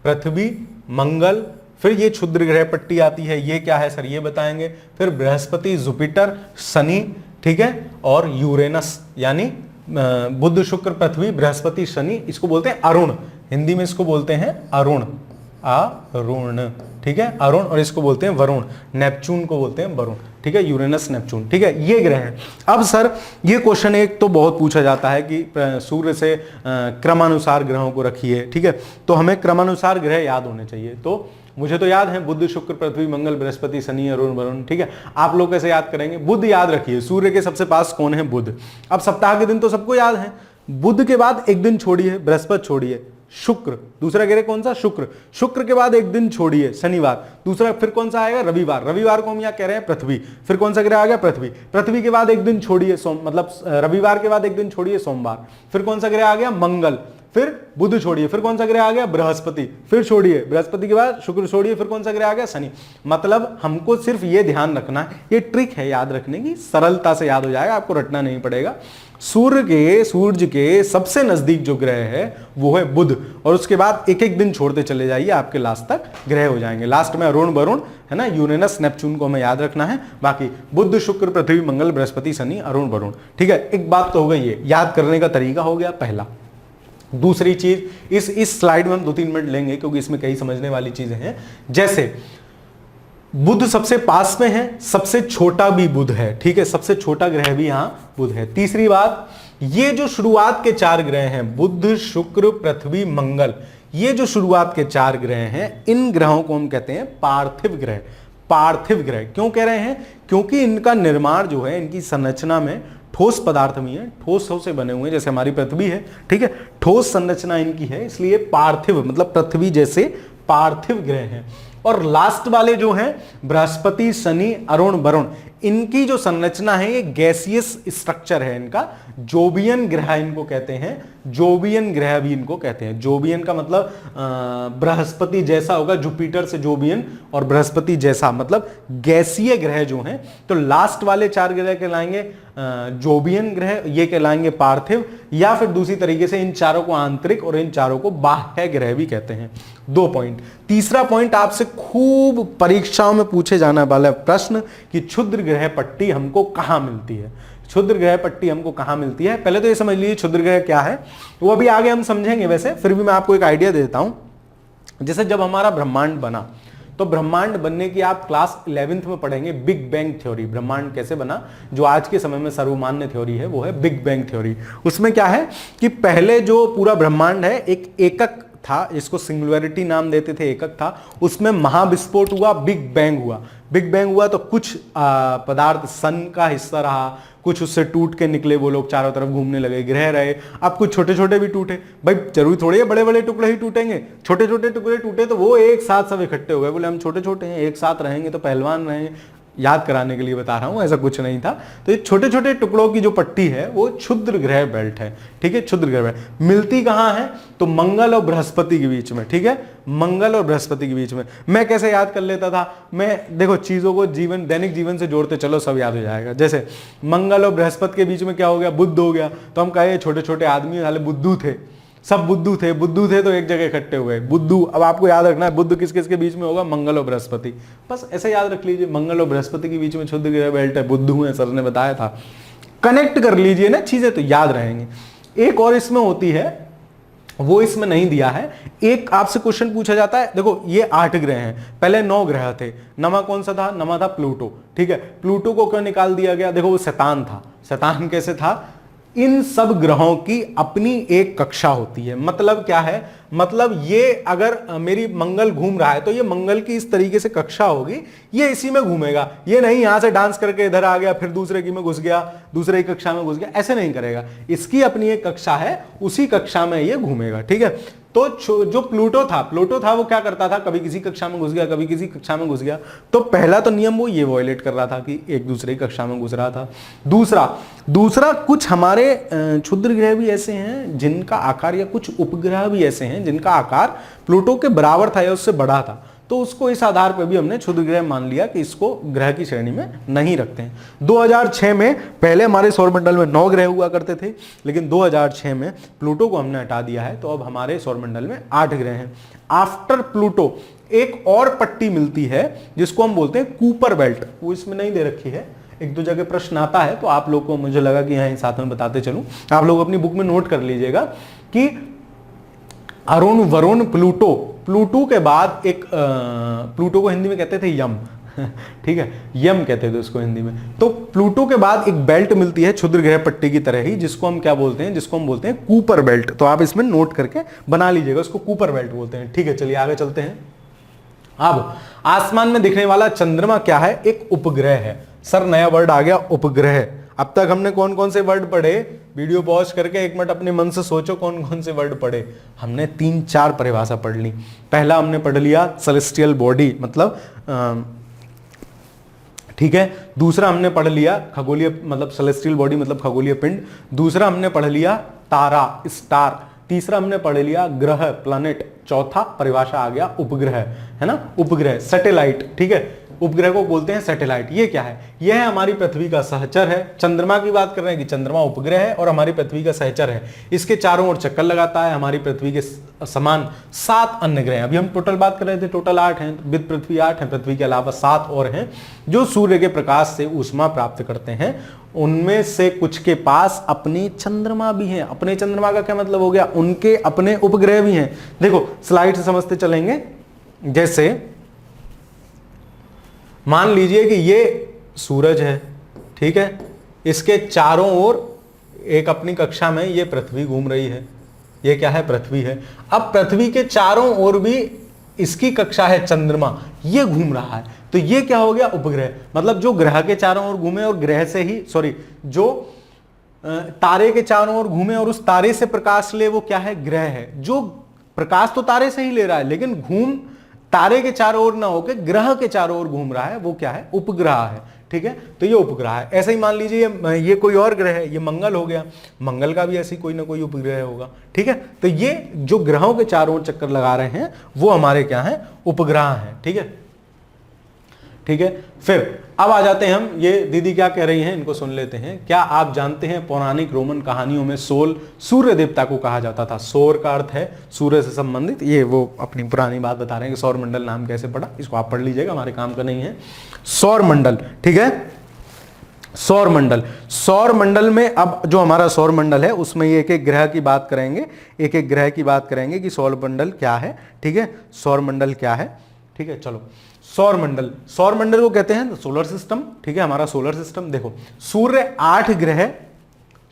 पृथ्वी, मंगल, फिर ये क्षुद्र ग्रह पट्टी आती है, ये क्या है सर ये बताएंगे, फिर बृहस्पति, जुपिटर, शनि, ठीक है, और यूरेनस, यानी बुध, शुक्र, पृथ्वी, बृहस्पति, शनि, इसको बोलते हैं अरुण, हिंदी में इसको बोलते हैं अरुण, अरुण, ठीक है, अरुण, और इसको बोलते हैं वरुण, नेपच्यून को बोलते हैं वरुण, ठीक है, यूरेनस, नेपच्यून, ठीक है, ये ग्रह हैं। अब सर ये क्वेश्चन एक तो बहुत पूछा जाता है कि सूर्य से क्रमानुसार ग्रहों को रखिए, ठीक है, तो हमें क्रमानुसार ग्रह याद होने चाहिए। तो मुझे तो याद है बुध, शुक्र, पृथ्वी, मंगल, बृहस्पति, शनि, अरुण, वरुण, ठीक है, आप लोग कैसे याद करेंगे, बुध याद रखिए, सूर्य के सबसे पास कौन है, बुध। अब सप्ताह के दिन तो सबको याद है, बुध के बाद एक दिन छोड़िए, बृहस्पति छोड़िए, शुक्र, दूसरा ग्रह कौन सा, शुक्र, शुक्र के बाद एक दिन छोड़िए, शनिवार, दूसरा फिर कौन सा आएगा, रविवार, रविवार को हम यहाँ कह रहे हैं पृथ्वी, फिर कौन सा ग्रह आ गया, पृथ्वी, पृथ्वी के बाद एक दिन छोड़िए मतलब रविवार के बाद एक दिन छोड़िए सोमवार, फिर कौन सा ग्रह आ गया, मंगल, फिर बुध छोड़िए, फिर कौन सा ग्रह आ गया, बृहस्पति, फिर छोड़िए, बृहस्पति के बाद शुक्र छोड़िए, फिर कौन सा ग्रह आ गया, शनि। मतलब हमको सिर्फ ये ध्यान रखना है, ये ट्रिक है याद रखने की, सरलता से याद हो जाएगा, आपको रटना नहीं पड़ेगा। सूर्य के सबसे नजदीक जो ग्रह है वो है बुध, और उसके बाद एक एक दिन छोड़ते चले जाइए, आपके लास्ट तक ग्रह हो जाएंगे। लास्ट में अरुण, वरुण है ना, यूरेनस, नेपच्यून को हमें याद रखना है, बाकी बुध, शुक्र, पृथ्वी, मंगल, बृहस्पति, शनि, अरुण, वरुण, ठीक है। एक बात तो हो गई, ये याद करने का तरीका हो गया पहला। दूसरी चीज, इस स्लाइड में हम 2-3 मिनट लेंगे क्योंकि इसमें कई समझने वाली चीजें हैं। जैसे बुध सबसे पास में है, सबसे छोटा भी बुध है, ठीक है, सबसे छोटा ग्रह भी यहां बुध है। तीसरी बात, ये जो शुरुआत के 4 ग्रह हैं, बुध, शुक्र, पृथ्वी, मंगल, ये जो शुरुआत के 4 ग्रह हैं, इन ग्रहों को हम कहते हैं पार्थिव ग्रह। पार्थिव ग्रह क्यों कह रहे हैं, क्योंकि इनका निर्माण जो है, इनकी संरचना में ठोस पदार्थ में है, ठोसों से बने हुए हैं, जैसे हमारी पृथ्वी है, ठीक है, ठोस संरचना इनकी है, इसलिए पार्थिव मतलब पृथ्वी जैसे पार्थिव ग्रह हैं। और लास्ट वाले जो हैं बृहस्पति, शनि, अरुण, वरुण, इनकी जो संरचना है ये गैसियस स्ट्रक्चर है इनका, जोबियन ग्रह इनको कहते हैं, जोबियन ग्रह भी इनको कहते हैं। जोबियन का मतलब बृहस्पति जैसा होगा, जुपिटर से जोबियन, और बृहस्पति जैसा मतलब गैसीय ग्रह जो हैं। तो लास्ट वाले 4 ग्रह कहलाएंगे जोबियन ग्रह, ये कहलाएंगे पार्थिव, या फिर दूसरी तरीके से इन चारों को आंतरिक और इन चारों को बाह्य ग्रह भी कहते हैं। 2 पॉइंट। तीसरा पॉइंट आपसे खूब परीक्षाओं में पूछे जाने वाला प्रश्न कि क्षुद्र ग्रह पट्टी हमको कहां मिलती है, क्षुद्र ग्रह पट्टी हमको कहां मिलती है। पहले तो ये समझ लीजिए क्षुद्र ग्रह क्या है, वो अभी आगे हम समझेंगे, वैसे फिर भी मैं आपको एक आइडिया दे देता हूं। जैसे जब हमारा ब्रह्मांड बना, तो ब्रह्मांड बनने की आप क्लास 11th में पढ़ेंगे बिग बैंग थ्योरी, ब्रह्मांड कैसे बना, जो आज के समय में सर्वमान्य थ्योरी है वो है बिग बैंग थ्योरी। उसमें क्या है कि पहले जो पूरा ब्रह्मांड है एक एकक था, इसको सिंगुलैरिटी नाम देते थे, एकक था, उसमें महाविस्फोट हुआ, बिग बैंग हुआ। बिग बैंग हुआ तो कुछ पदार्थ सन का हिस्सा रहा, कुछ उससे टूट के निकले, वो लोग चारों तरफ घूमने लगे, ग्रह रहे। अब कुछ छोटे छोटे भी टूटे, भाई जरूरी थोड़ी है बड़े बड़े टुकड़े ही टूटेंगे, छोटे छोटे टुकड़े टूटे तो वो एक साथ सब इकट्ठे हो गए, बोले हम छोटे छोटे हैं, एक साथ रहेंगे तो पहलवान रहेंगे, याद कराने के लिए बता रहा हूं, ऐसा कुछ नहीं था। तो ये छोटे छोटे टुकड़ों की जो पट्टी है वो क्षुद्र ग्रह बेल्ट है, ठीक है, क्षुद्र ग्रह बेल्ट। मिलती कहां है, तो मंगल और बृहस्पति के बीच में, ठीक है, मंगल और बृहस्पति के बीच में। मैं कैसे याद कर लेता था, मैं देखो चीजों को जीवन, दैनिक जीवन से जोड़ते चलो सब याद हो जाएगा। जैसे मंगल और बृहस्पति के बीच में क्या हो गया, बुध हो गया, तो हम कहे छोटे छोटे आदमी वाले बुद्धू थे, सब बुद्धू थे तो एक जगह इकट्ठे हुए बुद्धू। अब आपको याद रखना है बुद्ध किस किस के बीच में होगा, मंगल और बृहस्पति, बस ऐसे याद रख लीजिए, मंगल और बृहस्पति के बीच में क्षुद्र ग्रह बेल्ट है, बुद्धू है, सर ने बताया था, कनेक्ट कर लीजिए ना चीजें तो याद रहेंगे। एक और इसमें होती है, वो इसमें नहीं दिया है, एक आपसे क्वेश्चन पूछा जाता है, देखो ये 8 ग्रह हैं, पहले 9 ग्रह थे, नमा कौन सा था, नमा था प्लूटो, ठीक है, प्लूटो को क्यों निकाल दिया गया, देखो वो शैतान था। शैतान कैसे था, इन सब ग्रहों की अपनी एक कक्षा होती है। मतलब क्या है, मतलब ये अगर मेरी मंगल घूम रहा है तो ये मंगल की इस तरीके से कक्षा होगी, ये इसी में घूमेगा, ये नहीं यहां से डांस करके इधर आ गया फिर दूसरे की में घुस गया, दूसरे की कक्षा में घुस गया, ऐसे नहीं करेगा, इसकी अपनी एक कक्षा है, उसी कक्षा में ये घूमेगा, ठीक है। तो जो प्लूटो था वो क्या करता था, कभी किसी कक्षा में घुस गया, कभी किसी कक्षा में घुस गया। तो पहला तो नियम वो ये वॉयलेट कर रहा था कि एक दूसरे की कक्षा में घुस रहा था। दूसरा कुछ हमारे क्षुद्र ग्रह भी ऐसे हैं जिनका आकार, या कुछ उपग्रह भी ऐसे हैं जिनका आकार प्लूटो के बराबर था या उससे बड़ा था, तो उसको इस आधार पर भी हमने क्षुद्र ग्रह मान लिया कि इसको ग्रह की श्रेणी में नहीं रखते हैं। 2006 में, पहले हमारे सौरमंडल में 9 ग्रह हुआ करते थे, लेकिन 2006 में प्लूटो को हमने हटा दिया है, तो अब हमारे सौरमंडल में 8 ग्रह हैं। आफ्टर प्लूटो एक और पट्टी मिलती है जिसको हम बोलते हैं कूपर बेल्ट, वो इसमें नहीं दे रखी है, एक दो जगह प्रश्न आता है, तो आप लोग को मुझे लगा कि यहाँ साथ में बताते चलूं। आप लोग अपनी बुक में नोट कर लीजिएगा कि अरुण, वरुण, प्लूटो के बाद एक प्लूटो को हिंदी में कहते थे यम, ठीक है, यम कहते थे उसको हिंदी में। तो प्लूटो के बाद एक बेल्ट मिलती है क्षुद्र ग्रह पट्टी की तरह ही, जिसको हम क्या बोलते हैं, जिसको हम बोलते हैं कूपर बेल्ट। तो आप इसमें नोट करके बना लीजिएगा, उसको कूपर बेल्ट बोलते हैं। ठीक है, चलिए आगे चलते हैं। अब आसमान में दिखने वाला चंद्रमा क्या है, एक उपग्रह है। सर नया वर्ड आ गया, उपग्रह। अब तक हमने कौन कौन से वर्ड पढ़े, वीडियो पॉज करके एक मिनट अपने मन से सोचो कौन कौन से वर्ड पढ़े। हमने 3-4 परिभाषा पढ़ ली। पहला हमने पढ़ लिया सेलेस्टियल बॉडी, मतलब ठीक है। दूसरा हमने पढ़ लिया खगोलीय, मतलब सेलेस्टियल बॉडी मतलब खगोलीय पिंड। दूसरा हमने पढ़ लिया तारा, स्टार। तीसरा हमने पढ़ लिया ग्रह, प्लैनेट। चौथा परिभाषा आ गया उपग्रह, है ना, उपग्रह, सैटेलाइट। ठीक है, उपग्रह को बोलते हैं सैटेलाइट। ये क्या है, यह है हमारी पृथ्वी का सहचर है। चंद्रमा की बात कर रहे हैं कि चंद्रमा उपग्रह है और हमारी पृथ्वी का सहचर है। इसके चारों ओर चक्कर लगाता है। हमारी पृथ्वी के समान 7 अन्य ग्रह, अभी हम टोटल बात कर रहे थे, टोटल 8 हैं, विद पृथ्वी 8 हैं, पृथ्वी के अलावा 7 और हैं जो सूर्य के प्रकाश से ऊष्मा प्राप्त करते हैं। उनमें से कुछ के पास अपने चंद्रमा भी हैं। अपने चंद्रमा का क्या मतलब हो गया, उनके अपने उपग्रह भी हैं। देखो स्लाइड से समझते चलेंगे। जैसे मान लीजिए कि ये सूरज है, ठीक है, इसके चारों ओर एक अपनी कक्षा में ये पृथ्वी घूम रही है। ये क्या है, पृथ्वी है। अब पृथ्वी के चारों ओर भी इसकी कक्षा है चंद्रमा, ये घूम रहा है। तो ये क्या हो गया, उपग्रह। मतलब जो ग्रह के चारों ओर घूमे और ग्रह से ही, सॉरी, जो तारे के चारों ओर घूमे और उस तारे से प्रकाश ले, वो क्या है, ग्रह है। जो प्रकाश तो तारे से ही ले रहा है, लेकिन घूम तारे के चारों ओर ना होकर ग्रह के चारों ओर घूम रहा है, वो क्या है, उपग्रह है। ठीक है, तो ये उपग्रह है। ऐसे ही मान लीजिए ये कोई और ग्रह है, ये मंगल हो गया, मंगल का भी ऐसी कोई ना कोई उपग्रह होगा। ठीक है, तो ये जो ग्रहों के चारों ओर चक्कर लगा रहे हैं वो हमारे क्या हैं, उपग्रह हैं। ठीक है, ठीक है। फिर अब आ जाते हैं हम, ये दीदी क्या कह रही हैं इनको सुन लेते हैं। क्या आप जानते हैं पौराणिक रोमन कहानियों में सोल सूर्य देवता को कहा जाता था। सौर का अर्थ है सूर्य से संबंधित, ये वो अपनी पुरानी बात बता रहे हैं कि सौर मंडल नाम कैसे पड़ा, इसको आप पढ़ लीजिएगा, हमारे काम का नहीं है। सौर मंडल, ठीक है, सौर मंडल। सौर मंडल में अब जो हमारा सौर मंडल है उसमें एक एक ग्रह की बात करेंगे, एक एक ग्रह की बात करेंगे कि सौर मंडल क्या है। ठीक है, सौर मंडल क्या है। ठीक है, चलो सौर मंडल, सौर मंडल को कहते हैं सोलर सिस्टम। ठीक है, हमारा सोलर सिस्टम। देखो सूर्य 8 ग्रह,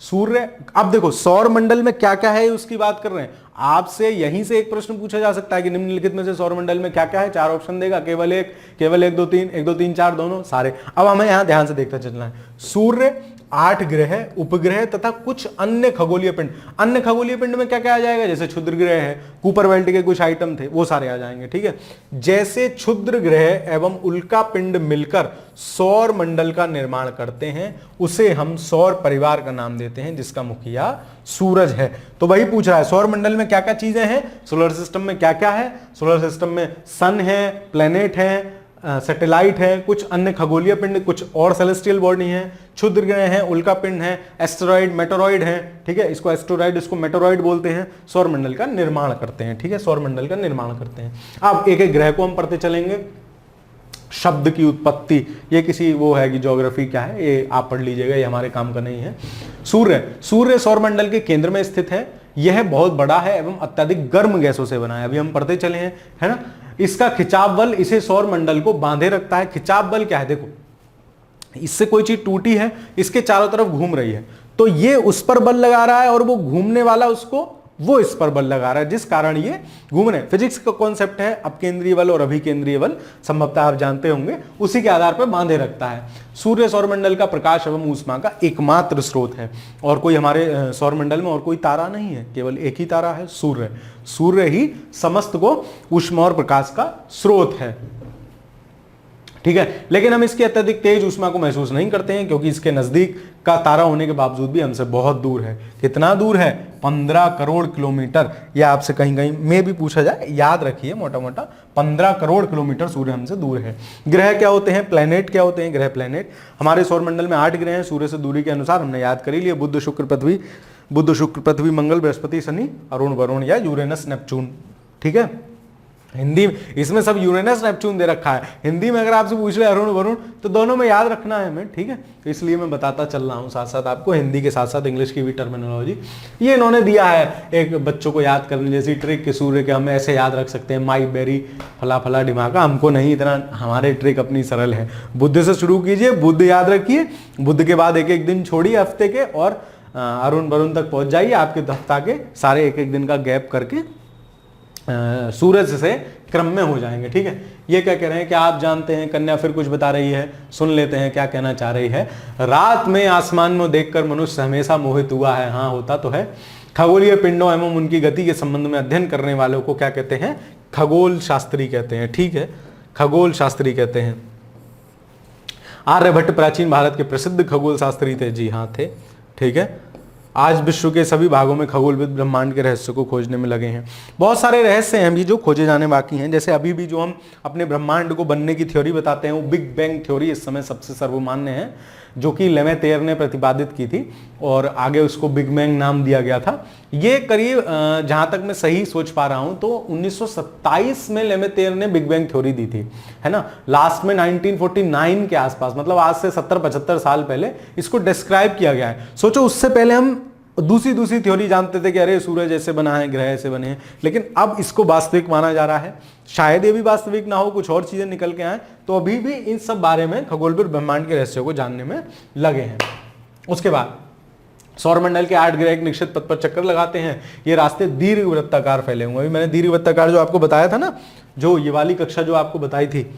सूर्य, अब देखो सौर मंडल में क्या क्या है उसकी बात कर रहे हैं। आपसे यहीं से एक प्रश्न पूछा जा सकता है कि निम्नलिखित में से सौर मंडल में क्या क्या है, 4 ऑप्शन देगा, केवल एक, केवल 1 2 3, 1 2 3 4 दोनों सारे। अब हमें यहां ध्यान से देखते चलना है। सूर्य, 8 ग्रह, उपग्रह तथा कुछ अन्य खगोलीय पिंड। अन्य खगोलीय पिंड में क्या क्या आ जाएगा, जैसे क्षुद्र ग्रह है, कूपर बेल्ट के कुछ आइटम थे वो सारे आ जाएंगे। ठीक है, जैसे क्षुद्र ग्रह एवं उल्का पिंड मिलकर सौर मंडल का निर्माण करते हैं, उसे हम सौर परिवार का नाम देते हैं, जिसका मुखिया सूरज है। तो वही पूछ रहा है सौर मंडल में क्या क्या चीजें हैं, सोलर सिस्टम में क्या क्या है। सोलर सिस्टम में सन है, प्लेनेट है, सैटेलाइट है, कुछ अन्य खगोलीय पिंड, कुछ और सेलेस्टियल बॉडी हैं, क्षुद्र ग्रह हैं, उल्का पिंड है, एस्टेरॉइड, मेटेरॉइड हैं। ठीक है, इसको एस्टेरॉइड, इसको मेटेरॉइड बोलते हैं। सौर मंडल का निर्माण करते हैं। ठीक है, सौर मंडल का निर्माण करते हैं। अब एक एक ग्रह को हम पढ़ते चलेंगे। शब्द की उत्पत्ति, ये किसी वो है कि ज्योग्राफी क्या है, ये आप पढ़ लीजिएगा, ये हमारे काम का नहीं है। सूर्य, सूर्य सौर मंडल के केंद्र में स्थित है। यह बहुत बड़ा है एवं अत्यधिक गर्म गैसों से बना है। अभी हम पढ़ते चले हैं, है ना। इसका खिंचाव बल इसे सौर मंडल को बांधे रखता है। खिंचाव बल क्या है, देखो इससे कोई चीज टूटी है, इसके चारों तरफ घूम रही है, तो ये उस पर बल लगा रहा है और वो घूमने वाला उसको वो इस पर बल लगा रहा है, जिस कारण ये घूम रहे हैं। फिजिक्स का कॉन्सेप्ट है अपकेंद्रीय बल और अभिकेंद्रीय बल, संभवतः आप जानते होंगे, उसी के आधार पर बांधे रखता है। सूर्य सौरमंडल का प्रकाश एवं ऊष्मा का एकमात्र स्रोत है, और कोई हमारे सौरमंडल में और कोई तारा नहीं है, केवल एक ही तारा है, सूर्य। सूर्य ही समस्त को ऊष्मा और प्रकाश का स्रोत है, ठीक है। लेकिन हम इसकी अत्यधिक तेज ऊष्मा को महसूस नहीं करते हैं, क्योंकि इसके नजदीक का तारा होने के बावजूद भी हमसे बहुत दूर है। कितना दूर है? 15 करोड़ किलोमीटर। यह आपसे कहीं कहीं में भी पूछा जाए, याद रखिए मोटा मोटा 15 करोड़ किलोमीटर सूर्य हमसे दूर है। ग्रह क्या होते हैं? प्लैनेट क्या होते हैं? ग्रह प्लैनेट। हमारे सौरमंडल में 8 ग्रह हैं, सूर्य से दूरी के अनुसार हमने याद कर ही लिया, बुध शुक्र पृथ्वी मंगल बृहस्पति शनि अरुण वरुण या यूरेनस नेपच्यून, ठीक है। हिंदी में इसमें सब यूरेनस नेपच्यून दे रखा है, हिंदी में अगर आपसे पूछ ले अरुण वरुण तो दोनों में याद रखना है हमें, ठीक है। तो इसलिए मैं बताता चल रहा हूँ साथ साथ आपको, हिंदी के साथ साथ इंग्लिश की भी टर्मिनोलॉजी। ये इन्होंने दिया है एक बच्चों को याद करने जैसी ट्रिक कि सूर्य के हम ऐसे याद रख सकते हैं, माई बेरी फला फला दिमागा। हमको नहीं इतना, हमारे ट्रिक अपनी सरल है। बुध से शुरू कीजिए, बुध याद रखिए, बुध के बाद एक एक दिन छोड़िए हफ्ते के, और अरुण वरुण तक पहुंच जाइए। आपके हफ्ता के सारे एक एक दिन का गैप करके सूरज से क्रम में हो जाएंगे, ठीक है। ये क्या कह रहे हैं कि आप जानते हैं, कन्या फिर कुछ बता रही है, सुन लेते हैं क्या कहना चाह रही है। रात में आसमान में देखकर मनुष्य हमेशा मोहित हुआ है। हाँ, होता तो है। खगोलीय पिंडों एवं उनकी गति के संबंध में अध्ययन करने वालों को क्या कहते हैं? खगोल शास्त्री कहते हैं, ठीक है, खगोल शास्त्री कहते हैं। आर्यभट्ट प्राचीन भारत के प्रसिद्ध खगोल शास्त्री थे, जी हाँ थे, ठीक है। आज विश्व के सभी भागों में खगोलविद ब्रह्मांड के रहस्य को खोजने में लगे हैं। बहुत सारे रहस्य हैं भी जो खोजे जाने बाकी हैं। जैसे अभी भी जो हम अपने ब्रह्मांड को बनने की थ्योरी बताते हैं, वो बिग बैंग थ्योरी इस समय सबसे सर्वमान्य है, जो कि लेमेतेयर ने प्रतिपादित की थी और आगे उसको बिग बैंग नाम दिया गया था। ये करीब जहां तक मैं सही सोच पा रहा हूं तो 1927 में लेमेतेयर ने बिग बैंग थ्योरी दी थी, है ना। लास्ट में 1949 के आसपास, मतलब आज से 70-75 साल पहले इसको डिस्क्राइब किया गया है। सोचो, उससे पहले हम दूसरी थ्योरी जानते थे कि अरे सूरज ऐसे बना है, ग्रह ऐसे बने हैं, लेकिन अब इसको वास्तविक माना जा रहा है। शायद ये भी वास्तविक ना हो, कुछ और चीजें निकल के आए, तो अभी भी इन सब बारे में खगोलविद ब्रह्मांड के रहस्यों को जानने में लगे हैं। उसके बाद सौरमंडल के 8 ग्रह एक निश्चित पथ पर चक्कर लगाते हैं। ये रास्ते दीर्घवृत्ताकार फैले हुए। अभी मैंने दीर्घवृत्ताकार जो आपको बताया था ना, जो ये वाली कक्षा जो आपको बताई थी,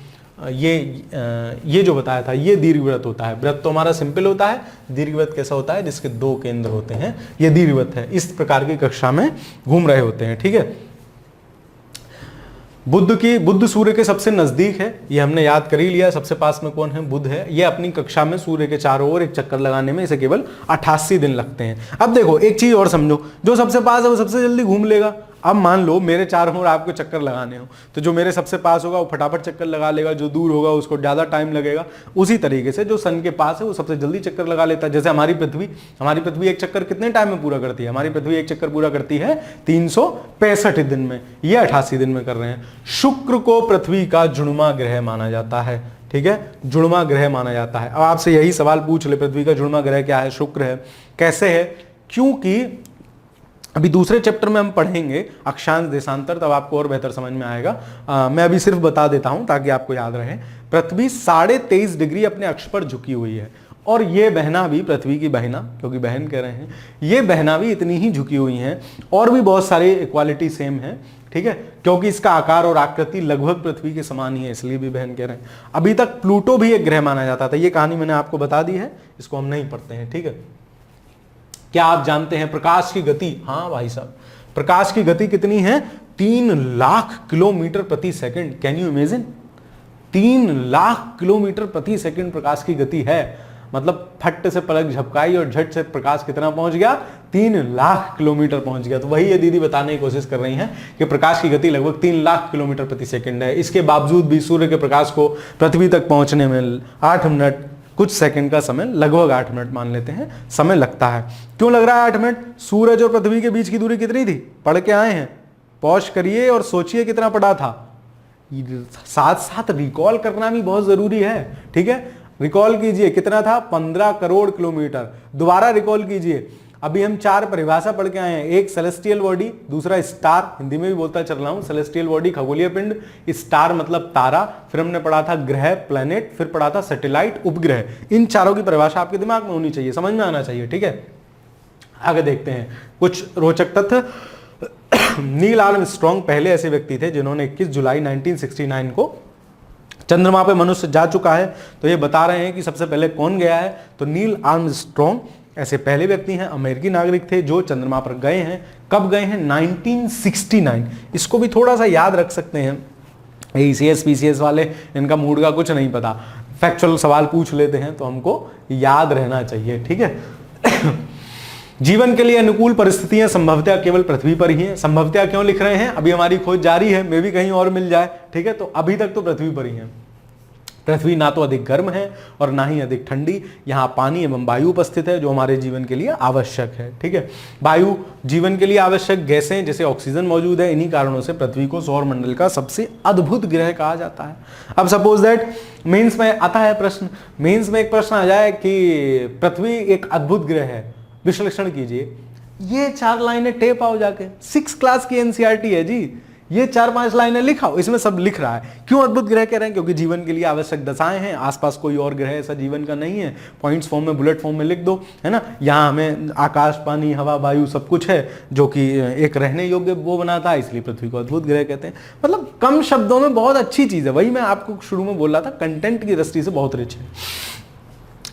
ये जो बताया था, ये दीर्घवृत्त होता है। वृत्त तो हमारा सिंपल होता है, दीर्घवृत्त कैसा होता है? जिसके 2 केंद्र होते हैं, ये दीर्घवृत्त है। इस प्रकार की कक्षा में घूम रहे होते हैं, ठीक है। बुध सूर्य के सबसे नजदीक है, ये हमने याद कर ही लिया। सबसे पास में कौन है? बुध है। ये अपनी कक्षा में सूर्य के चारों ओर एक चक्कर लगाने में इसे केवल 88 दिन लगते हैं। अब देखो एक चीज और समझो, जो सबसे पास है वो सबसे जल्दी घूम लेगा। अब मान लो मेरे चारों ओर आपको चक्कर लगाने हो, तो जो मेरे सबसे पास होगा वो फटाफट चक्कर लगा लेगा, जो दूर होगा उसको ज्यादा टाइम लगेगा। उसी तरीके से जो सन के पास है वो सबसे जल्दी चक्कर लगा लेता है। जैसे हमारी पृथ्वी एक चक्कर कितने टाइम में पूरा करती है? हमारी पृथ्वी एक चक्कर पूरा करती है 365 दिन में, ये 88 दिन में कर रहे हैं। शुक्र को पृथ्वी का जुड़वा ग्रह माना जाता है, ठीक है, जुड़वा ग्रह माना जाता है। अब आपसे यही सवाल पूछ ले, पृथ्वी का जुड़वा ग्रह क्या है? शुक्र है। कैसे है? क्योंकि अभी दूसरे चैप्टर में हम पढ़ेंगे अक्षांश देशांतर, तब आपको और बेहतर समझ में आएगा। मैं अभी सिर्फ बता देता हूं ताकि आपको याद रहे। पृथ्वी 23.5 डिग्री अपने अक्ष पर झुकी हुई है, और ये बहना भी, पृथ्वी की बहना, क्योंकि बहन कह रहे हैं, ये बहना भी इतनी ही झुकी हुई है। और भी बहुत सारी इक्वालिटी सेम है, ठीक है, क्योंकि इसका आकार और आकृति लगभग पृथ्वी के समान ही है, इसलिए भी बहन कह रहे हैं। अभी तक प्लूटो भी एक ग्रह माना जाता था, ये कहानी मैंने आपको बता दी है, इसको हम नहीं पढ़ते हैं, ठीक है। क्या आप जानते हैं प्रकाश की गति? हाँ भाई साहब, प्रकाश की गति कितनी है? 3 लाख किलोमीटर प्रति second. Can you imagine? 3 lakh kilometre प्रति सेकंड प्रकाश की गति है। मतलब फट से पलक झपकाई और झट से प्रकाश कितना पहुंच गया? 3 लाख किलोमीटर पहुंच गया। तो वही ये दीदी बताने की कोशिश कर रही हैं कि प्रकाश की गति लगभग 3 लाख किलोमीटर प्रति सेकंड है। इसके बावजूद भी सूर्य के प्रकाश को पृथ्वी तक पहुंचने में 8 मिनट कुछ सेकंड का समय, लगभग 8 मिनट मान लेते हैं, समय लगता है। क्यों लग रहा है 8 मिनट? सूरज और पृथ्वी के बीच की दूरी कितनी थी? पढ़ के आए हैं, पॉज करिए और सोचिए कितना पड़ा था। साथ साथ रिकॉल करना भी बहुत जरूरी है, ठीक है। रिकॉल कीजिए, कितना था? 15 करोड़ किलोमीटर। दोबारा रिकॉल कीजिए। अभी हम 4 परिभाषा पढ़ के आए हैं, एक सेलेस्टियल बॉडी, दूसरा स्टार, हिंदी में भी बोलता चल रहा हूं, सेलेस्टियल बॉडी खगोलीय पिंड, स्टार मतलब तारा, फिर हमने पढ़ा था ग्रह प्लैनेट, फिर पढ़ा था सैटेलाइट उपग्रह। इन चारों की परिभाषा आपके दिमाग में होनी चाहिए, समझ में आना चाहिए, ठीक है। आगे देखते हैं कुछ रोचक तथ्य। नील आर्मस्ट्रॉन्ग पहले ऐसे व्यक्ति थे जिन्होंने 21 जुलाई 1969 को चंद्रमा पे मनुष्य जा चुका है। तो ये बता रहे हैं कि सबसे पहले कौन गया है, तो नील आर्मस्ट्रॉन्ग ऐसे पहले व्यक्ति हैं, अमेरिकी नागरिक थे जो चंद्रमा पर गए हैं। कब गए हैं? 1969। इसको भी थोड़ा सा याद रख सकते हैं। ECS PCS वाले इनका मूड का कुछ नहीं पता, फैक्चुअल सवाल पूछ लेते हैं तो हमको याद रहना चाहिए, ठीक है। जीवन के लिए अनुकूल परिस्थितियां संभवतः केवल पृथ्वी पर ही हैं। संभवतः क्यों लिख रहे हैं? अभी हमारी खोज जारी है, मे भी कहीं और मिल जाए, ठीक है। तो अभी तक तो पृथ्वी पर ही है। पृथ्वी ना तो अधिक गर्म है और ना ही अधिक ठंडी। यहाँ पानी एवं वायु उपस्थित है जो हमारे जीवन के लिए आवश्यक है, ठीक है। वायु जीवन के लिए आवश्यक गैसें जैसे ऑक्सीजन मौजूद है। इन्हीं कारणों से पृथ्वी को सौर मंडल का सबसे अद्भुत ग्रह कहा जाता है। अब सपोज दैट मेंस में आता है प्रश्न, मेंस में एक प्रश्न आ जाए कि पृथ्वी एक अद्भुत ग्रह है, विश्लेषण कीजिए। ये 4 लाइनें टेप आओ जाके, 6 क्लास की एनसीईआरटी है जी, ये 4-5 लाइनें लिखाओ, इसमें सब लिख रहा है। क्यों अद्भुत ग्रह कह रहे हैं? क्योंकि जीवन के लिए आवश्यक दशाएं हैं, आसपास कोई और ग्रह ऐसा जीवन का नहीं है। पॉइंट्स फॉर्म में, बुलेट फॉर्म में लिख दो, है ना। यहाँ हमें आकाश, पानी, हवा, वायु सब कुछ है जो कि एक रहने योग्य वो बनाता है, इसलिए पृथ्वी को अद्भुत ग्रह कहते हैं। मतलब कम शब्दों में बहुत अच्छी चीज है। वही मैं आपको शुरू में बोल रहा था, कंटेंट की दृष्टि से बहुत रिच है।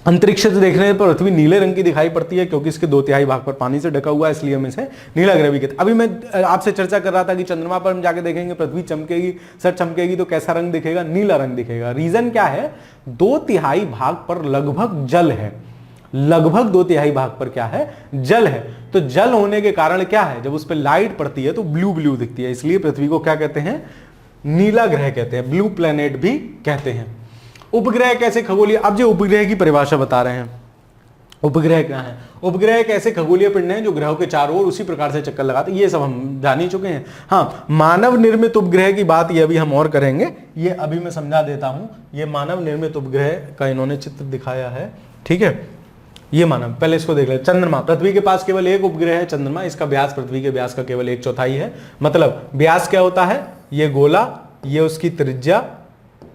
अंतरिक्ष से देखने पर पृथ्वी नीले रंग की दिखाई पड़ती है क्योंकि इसके 2/3 भाग पर पानी से ढका हुआ है, इसलिए हम इसे नीला ग्रह भी कहते हैं। अभी मैं आपसे चर्चा कर रहा था कि चंद्रमा पर हम जाके देखेंगे पृथ्वी चमकेगी, सर चमकेगी तो कैसा रंग दिखेगा? नीला रंग दिखेगा। रीजन क्या है? 2/3 भाग पर लगभग जल है, लगभग 2/3 भाग पर क्या है? जल है। तो जल होने के कारण क्या है? जब उस पर लाइट पड़ती है तो ब्लू ब्लू दिखती है, इसलिए पृथ्वी को क्या कहते हैं? नीला ग्रह कहते हैं, ब्लू प्लेनेट भी कहते हैं। उपग्रह कैसे खगोलीय, अब जो उपग्रह की परिभाषा बता रहे हैं, उपग्रह क्या है? उपग्रह एक ऐसे खगोलीय पिंड हैं जो ग्रहों के चारों ओर उसी प्रकार से चक्कर लगाते हैं। ये सब हम जान ही चुके हैं। हाँ, मानव निर्मित उपग्रह की बात ये अभी हम और करेंगे, ये अभी मैं समझा देता हूं। ये मानव निर्मित उपग्रह का इन्होंने चित्र दिखाया है, ठीक है। ये मानव, पहले इसको देख ले। चंद्रमा, पृथ्वी के पास केवल एक उपग्रह है चंद्रमा, इसका व्यास पृथ्वी के व्यास का केवल 1/4 है। मतलब व्यास क्या होता है? ये गोला, ये उसकी त्रिज्या,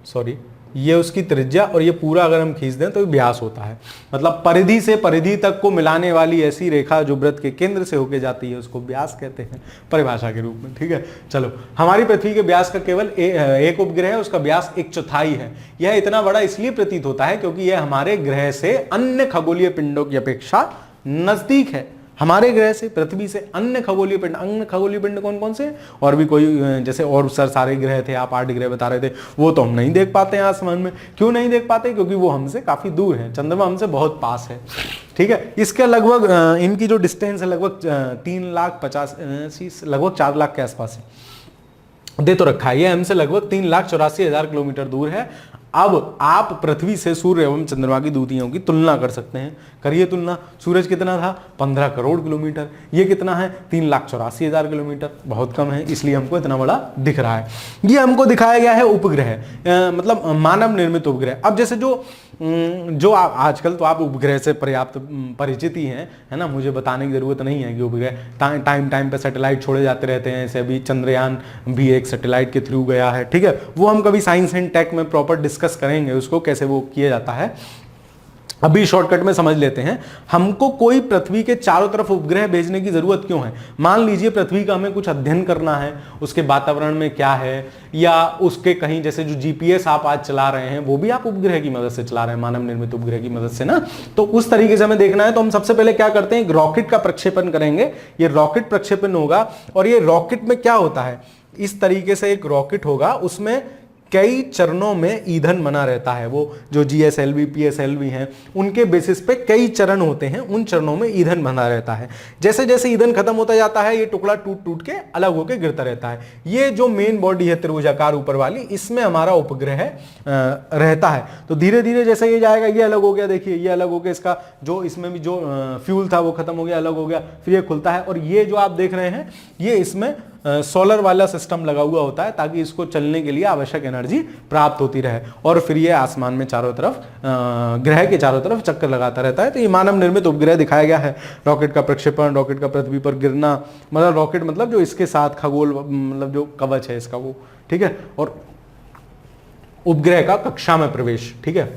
सॉरी ये उसकी त्रिज्या, और ये पूरा अगर हम खींच दें तो व्यास होता है। मतलब परिधि से परिधि तक को मिलाने वाली ऐसी रेखा जो वृत्त के केंद्र से होके जाती है उसको व्यास कहते हैं परिभाषा के रूप में, ठीक है। चलो, हमारी पृथ्वी के व्यास का केवल एक उपग्रह है, उसका व्यास 1/4 है। यह इतना बड़ा इसलिए प्रतीत होता है क्योंकि यह हमारे ग्रह से अन्य खगोलीय पिंडों की अपेक्षा नजदीक है। हमारे ग्रह से, पृथ्वी से अन्य खगोलीय पिंड कौन कौन से? और भी कोई, जैसे और सारे ग्रह थे, आप 8 ग्रह बता रहे थे, वो तो हम नहीं देख पाते हैं आसमान में। क्यों नहीं देख पाते? क्योंकि वो हमसे काफी दूर है। चंद्रमा हमसे बहुत पास है, ठीक है। इसके लगभग इनकी जो डिस्टेंस है लगभग 3,85,000, लगभग 4 लाख के आसपास है, दे तो रखा है। ये हमसे लगभग 3,84,000 किलोमीटर दूर है। अब आप पृथ्वी से सूर्य एवं चंद्रमा की दूरियों की तुलना कर सकते हैं। करिए तुलना। सूरज कितना था? 15 करोड़ किलोमीटर। ये कितना है? 3,84,000 किलोमीटर। बहुत कम है, इसलिए हमको इतना बड़ा दिख रहा है। ये हमको दिखाया गया है उपग्रह, मतलब मानव निर्मित उपग्रह। अब जैसे जो आजकल तो आप उपग्रह से पर्याप्त परिचित ही हैं, है ना, मुझे बताने की जरूरत नहीं है कि उपग्रह टाइम पे सैटेलाइट छोड़े जाते रहते हैं। ऐसे अभी चंद्रयान भी एक सैटेलाइट के थ्रू गया है, ठीक है। वो हम कभी साइंस एंड टेक में प्रॉपर डिस्कस करेंगे उसको, कैसे वो किया जाता है। अभी शॉर्टकट में समझ लेते हैं। हमको कोई पृथ्वी के चारों तरफ उपग्रह भेजने की जरूरत क्यों है? मान लीजिए पृथ्वी का हमें कुछ अध्ययन करना है, उसके वातावरण में क्या है, या उसके कहीं, जैसे जो जीपीएस आप आज चला रहे हैं वो भी आप उपग्रह की मदद से चला रहे हैं, मानव निर्मित उपग्रह की मदद से ना। तो उस तरीके से हमें देखना है तो हम सबसे पहले क्या करते हैं? एक रॉकेट का प्रक्षेपण करेंगे। ये रॉकेट प्रक्षेपण होगा, और ये रॉकेट में क्या होता है? इस तरीके से एक रॉकेट होगा, उसमें कई चरणों में ईंधन बना रहता है। वो जो जीएसएलवी पीएसएलवी हैं उनके बेसिस पे कई चरण होते हैं, उन चरणों में ईंधन बना रहता है। जैसे जैसे ईंधन खत्म होता जाता है ये टुकड़ा टूट टूट के अलग होकर गिरता रहता है। ये जो मेन बॉडी है त्रिभुजाकार ऊपर वाली, इसमें हमारा उपग्रह रहता है। तो धीरे धीरे जैसे ये जाएगा, ये अलग हो गया, देखिए ये अलग हो गया, इसका जो इसमें भी जो फ्यूल था वो खत्म हो गया, अलग हो गया, फिर ये खुलता है। और ये जो आप देख रहे हैं ये इसमें सोलर वाला सिस्टम लगा हुआ होता है ताकि इसको चलने के लिए आवश्यक एनर्जी प्राप्त होती रहे, और फिर ये आसमान में चारों तरफ ग्रह के चारों तरफ चक्कर लगाता रहता है। तो ये मानव निर्मित उपग्रह दिखाया गया है। रॉकेट का प्रक्षेपण, रॉकेट का पृथ्वी पर गिरना, मतलब रॉकेट मतलब जो इसके साथ खगोल, मतलब जो कवच है इसका वो, ठीक है। और उपग्रह का कक्षा में प्रवेश, ठीक है।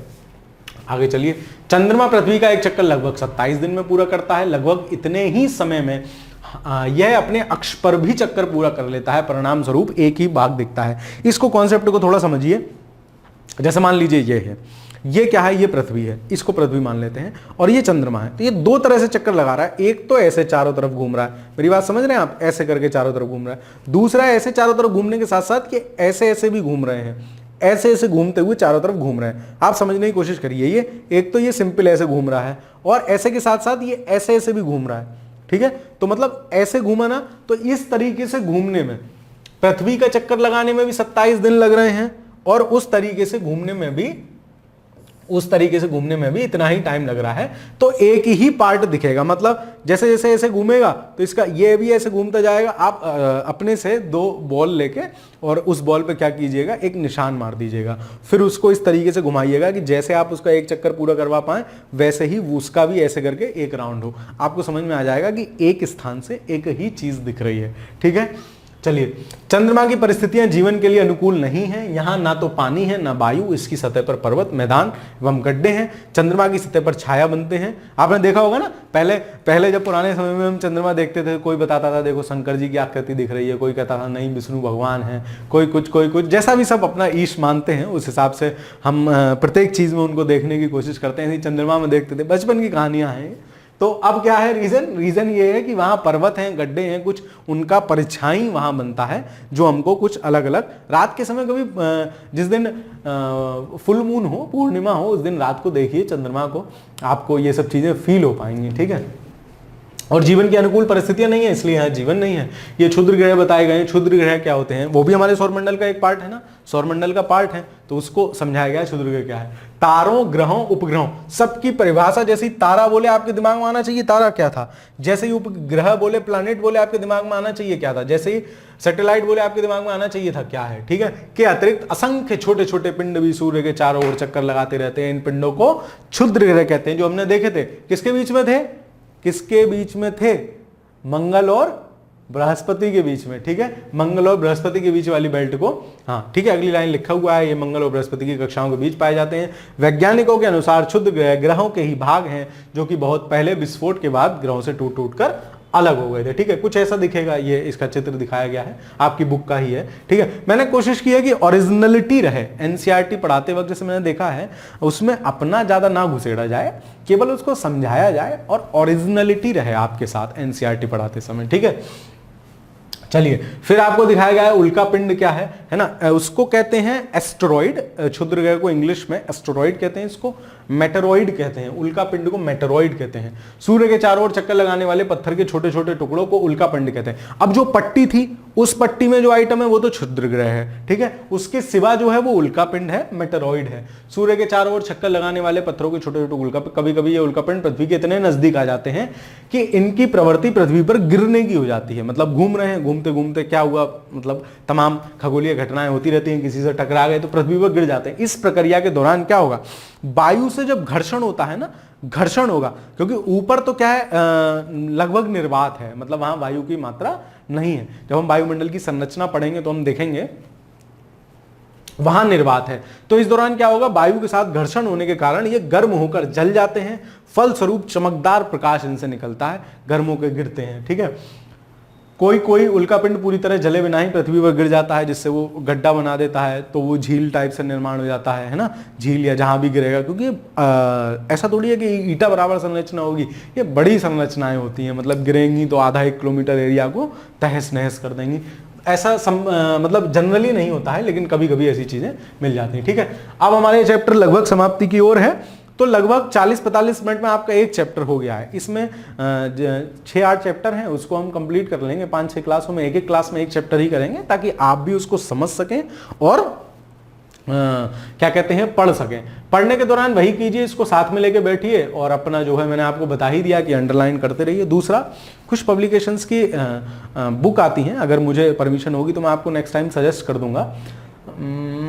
आगे चलिए। चंद्रमा पृथ्वी का एक चक्कर लगभग 27 दिन में पूरा करता है। लगभग इतने ही समय में यह अपने अक्ष पर भी चक्कर पूरा कर लेता है, परिणाम स्वरूप एक ही भाग दिखता है। इसको कॉन्सेप्ट को थोड़ा समझिए। जैसे मान लीजिए ये है, ये क्या है, ये पृथ्वी है, इसको पृथ्वी मान लेते हैं, और ये चंद्रमा है। तो ये दो तरह से चक्कर लगा रहा है। एक तो ऐसे चारों तरफ घूम रहा है, मेरी बात समझ रहे हैं आप, ऐसे करके चारों तरफ घूम रहा है। दूसरा ऐसे चारों तरफ घूमने के साथ साथ ये ऐसे ऐसे भी घूम रहे हैं, ऐसे ऐसे घूमते हुए चारों तरफ घूम रहे हैं। आप समझने की कोशिश करिए। ये एक तो ये सिंपल ऐसे घूम रहा है, और ऐसे के साथ साथ ये ऐसे ऐसे भी घूम रहा है, ठीक है। तो मतलब ऐसे घूमा ना, तो इस तरीके से घूमने में, पृथ्वी का चक्कर लगाने में भी 27 दिन लग रहे हैं, और उस तरीके से घूमने में भी इतना ही टाइम लग रहा है। तो एक ही पार्ट दिखेगा, मतलब जैसे जैसे ऐसे घूमेगा तो इसका ये भी ऐसे घूमता जाएगा। आप अपने से 2 बॉल लेके और उस बॉल पे क्या कीजिएगा, एक निशान मार दीजिएगा, फिर उसको इस तरीके से घुमाइएगा कि जैसे आप उसका एक चक्कर पूरा करवा पाए, वैसे ही उसका भी ऐसे करके एक राउंड हो। आपको समझ में आ जाएगा कि एक स्थान से एक ही चीज दिख रही है, ठीक है। चलिए, चंद्रमा की परिस्थितियां जीवन के लिए अनुकूल नहीं हैं। यहाँ ना तो पानी है, ना वायु, इसकी सतह पर पर्वत, मैदान एवं गड्ढे हैं। चंद्रमा की सतह पर छाया बनते हैं। आपने देखा होगा ना, पहले जब पुराने समय में हम चंद्रमा देखते थे, कोई बताता था देखो शंकर जी की आकृति दिख रही है, कोई कहता था नहीं विष्णु भगवान है, कोई कुछ, जैसा भी सब अपना ईश मानते हैं, उस हिसाब से हम प्रत्येक चीज में उनको देखने की कोशिश करते हैं। चंद्रमा में देखते थे, बचपन की कहानियां हैं। तो अब क्या है रीजन ये है कि वहां पर्वत हैं, गड्ढे हैं, कुछ उनका परछाई वहां बनता है, जो हमको कुछ अलग अलग रात के समय, कभी जिस दिन फुल मून हो, पूर्णिमा हो, उस दिन रात को देखिए चंद्रमा को, आपको ये सब चीजें फील हो पाएंगी, ठीक है। और जीवन की अनुकूल परिस्थितियां नहीं है, इसलिए यहाँ जीवन नहीं है। ये क्षुद्र ग्रह बताए गए हैं। क्षुद्र ग्रह क्या होते हैं, वो भी हमारे सौरमंडल का एक पार्ट है ना, सौरमंडल का पार्ट है, तो उसको समझाया गया है क्षुद्र ग्रह क्या है। तारों, ग्रहों, उपग्रहों सबकी परिभाषा, जैसी तारा बोले आपके दिमाग में आना चाहिए तारा क्या था, जैसे ही उपग्रह बोले, प्लैनेट बोले आपके दिमाग में आना चाहिए क्या था, जैसे ही सैटेलाइट बोले आपके दिमाग में आना चाहिए था क्या है, ठीक है। के अतिरिक्त असंख्य छोटे छोटे पिंड भी सूर्य के चारों ओर चक्कर लगाते रहते हैं। इन पिंडों को क्षुद्र ग्रह कहते हैं। जो हमने देखे थे, किसके बीच में थे, मंगल और बृहस्पति के बीच में, ठीक है। मंगल और बृहस्पति के बीच वाली बेल्ट को, हाँ ठीक है, अगली लाइन लिखा हुआ है, ये मंगल और बृहस्पति की कक्षाओं के बीच पाए जाते हैं। वैज्ञानिकों के अनुसार क्षुद्र ग्रह ग्रहों के ही भाग हैं, जो कि बहुत पहले विस्फोट के बाद ग्रहों से टूट टूट कर अलग हो गए थे, ठीक है। कुछ ऐसा दिखेगा, ये इसका चित्र दिखाया गया है, आपकी बुक का ही है, ठीक है। मैंने कोशिश की है कि ओरिजिनलिटी रहे। एनसीईआरटी पढ़ाते वक्त जैसे मैंने देखा है, उसमें अपना ज्यादा ना घुसेड़ा जाए, केवल उसको समझाया जाए और ओरिजिनलिटी रहे आपके साथ एनसीईआरटी पढ़ाते समय, ठीक है। चलिए, फिर आपको दिखाया गया है उल्का पिंड क्या है ना, उसको कहते हैं एस्टेरॉइड। क्षुद्र ग्रह को इंग्लिश में एस्टेरॉइड कहते हैं, इसको मेटेरॉइड कहते हैं, उल्का पिंड को मेटेरॉइड कहते हैं। सूर्य के चारों ओर चक्कर लगाने वाले पत्थर के छोटे छोटे टुकड़ों को उल्का पिंड कहते हैं। अब जो पट्टी थी, उस पट्टी में जो आइटम है वो तो क्षुद्र ग्रह है, ठीक है। उसके सिवा जो है वो उल्का पिंड है, मेटेरॉइड है। सूर्य के चारों ओर चक्कर लगाने वाले पत्थरों के छोटे छोटे उल्का, कभी कभी ये उल्का पिंड पृथ्वी के इतने नजदीक आ जाते हैं कि इनकी प्रवृत्ति पृथ्वी पर गिरने की हो जाती है। मतलब घूम रहे हैं, घूमते घूमते क्या हुआ, मतलब तमाम खगोलीय घटनाएं होती रहती हैं, किसी से टकरा गए तो पृथ्वी पर गिर जाते हैं। इस प्रक्रिया के दौरान क्या होगा, वायु से जब घर्षण होता है ना, घर्षण होगा, क्योंकि ऊपर तो क्या है लगभग निर्वात है, मतलब वहां वायु की मात्रा नहीं है। जब हम वायुमंडल की संरचना पढ़ेंगे तो हम देखेंगे वहां निर्वात है। तो इस दौरान क्या होगा, वायु के साथ घर्षण होने के कारण ये गर्म होकर जल जाते हैं, फलस्वरूप चमकदार प्रकाश इनसे निकलता है, गर्म होकर गिरते हैं, ठीक है। कोई उल्कापिंड पूरी तरह जले बिना ही पृथ्वी पर गिर जाता है, जिससे वो गड्ढा बना देता है, तो वो झील टाइप से निर्माण हो जाता है ना, झील या जहां भी गिरेगा। क्योंकि ऐसा थोड़ी है कि ईटा बराबर संरचना होगी, ये बड़ी संरचनाएं होती हैं, मतलब गिरेंगी तो आधा 1 किलोमीटर एरिया को तहस नहस कर देंगी। ऐसा मतलब जनरली नहीं होता है, लेकिन कभी कभी ऐसी चीजें मिल जाती हैं, ठीक है। अब हमारे चैप्टर लगभग समाप्ति की ओर है, तो लगभग 40-45 मिनट में आपका एक चैप्टर हो गया है। इसमें 6-8 चैप्टर हैं, उसको हम कंप्लीट कर लेंगे 5-6 क्लासों में, एक क्लास में एक चैप्टर ही करेंगे, ताकि आप भी उसको समझ सकें और क्या कहते हैं, पढ़ सकें। पढ़ने के दौरान वही कीजिए, इसको साथ में लेके बैठिए और अपना जो है, मैंने आपको बता ही दिया कि अंडरलाइन करते रहिए। दूसरा, कुछ पब्लिकेशंस की बुक आती हैं, अगर मुझे परमिशन होगी तो मैं आपको नेक्स्ट टाइम सजेस्ट कर दूंगा।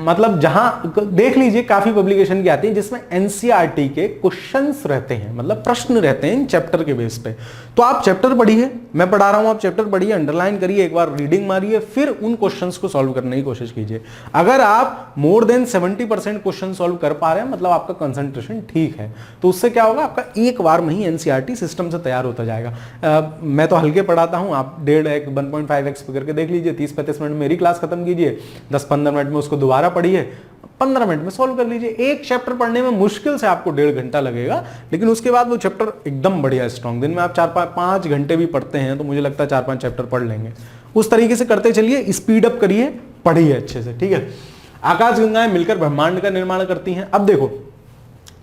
मतलब जहां देख लीजिए काफी पब्लिकेशन की आती है जिसमें एनसीईआरटी के क्वेश्चंस रहते हैं, मतलब प्रश्न रहते हैं इन चैप्टर के बेस पे। तो आप चैप्टर पढ़िए, मैं पढ़ा रहा हूं, आप चैप्टर पढ़िए, अंडरलाइन करिए, एक बार रीडिंग मारिए, फिर उन क्वेश्चंस को सॉल्व करने की कोशिश कीजिए। अगर आप मोर देन 70% क्वेश्चन सॉल्व कर पा रहे हैं, मतलब आपका कंसंट्रेशन ठीक है, तो उससे क्या होगा, आपका एक बार में ही एनसीईआरटी सिस्टम से तैयार होता जाएगा। मैं तो हल्के पढ़ाता हूं, आप 1.5x 1.5x पे करके देख लीजिए, 30-35 मिनट मेरी क्लास खत्म कीजिए, 10-15 मिनट में उसको दोबारा पढ़िए, 15 मिनट में सॉल्व कर लीजिए। एक चैप्टर पढ़ने में मुश्किल से आपको 1.5 घंटा लगेगा, लेकिन उसके बाद वो चैप्टर एकदम बढ़िया स्ट्रॉन्ग। दिन में आप 4-5 घंटे भी पढ़ते हैं तो मुझे लगता है 4-5 चैप्टर पढ़ लेंगे। उस तरीके से करते चलिए, स्पीड अप करिए, पढ़िए अच्छे से, ठीक है। आकाश गंगाएं मिलकर ब्रह्मांड का निर्माण करती हैं। अब देखो,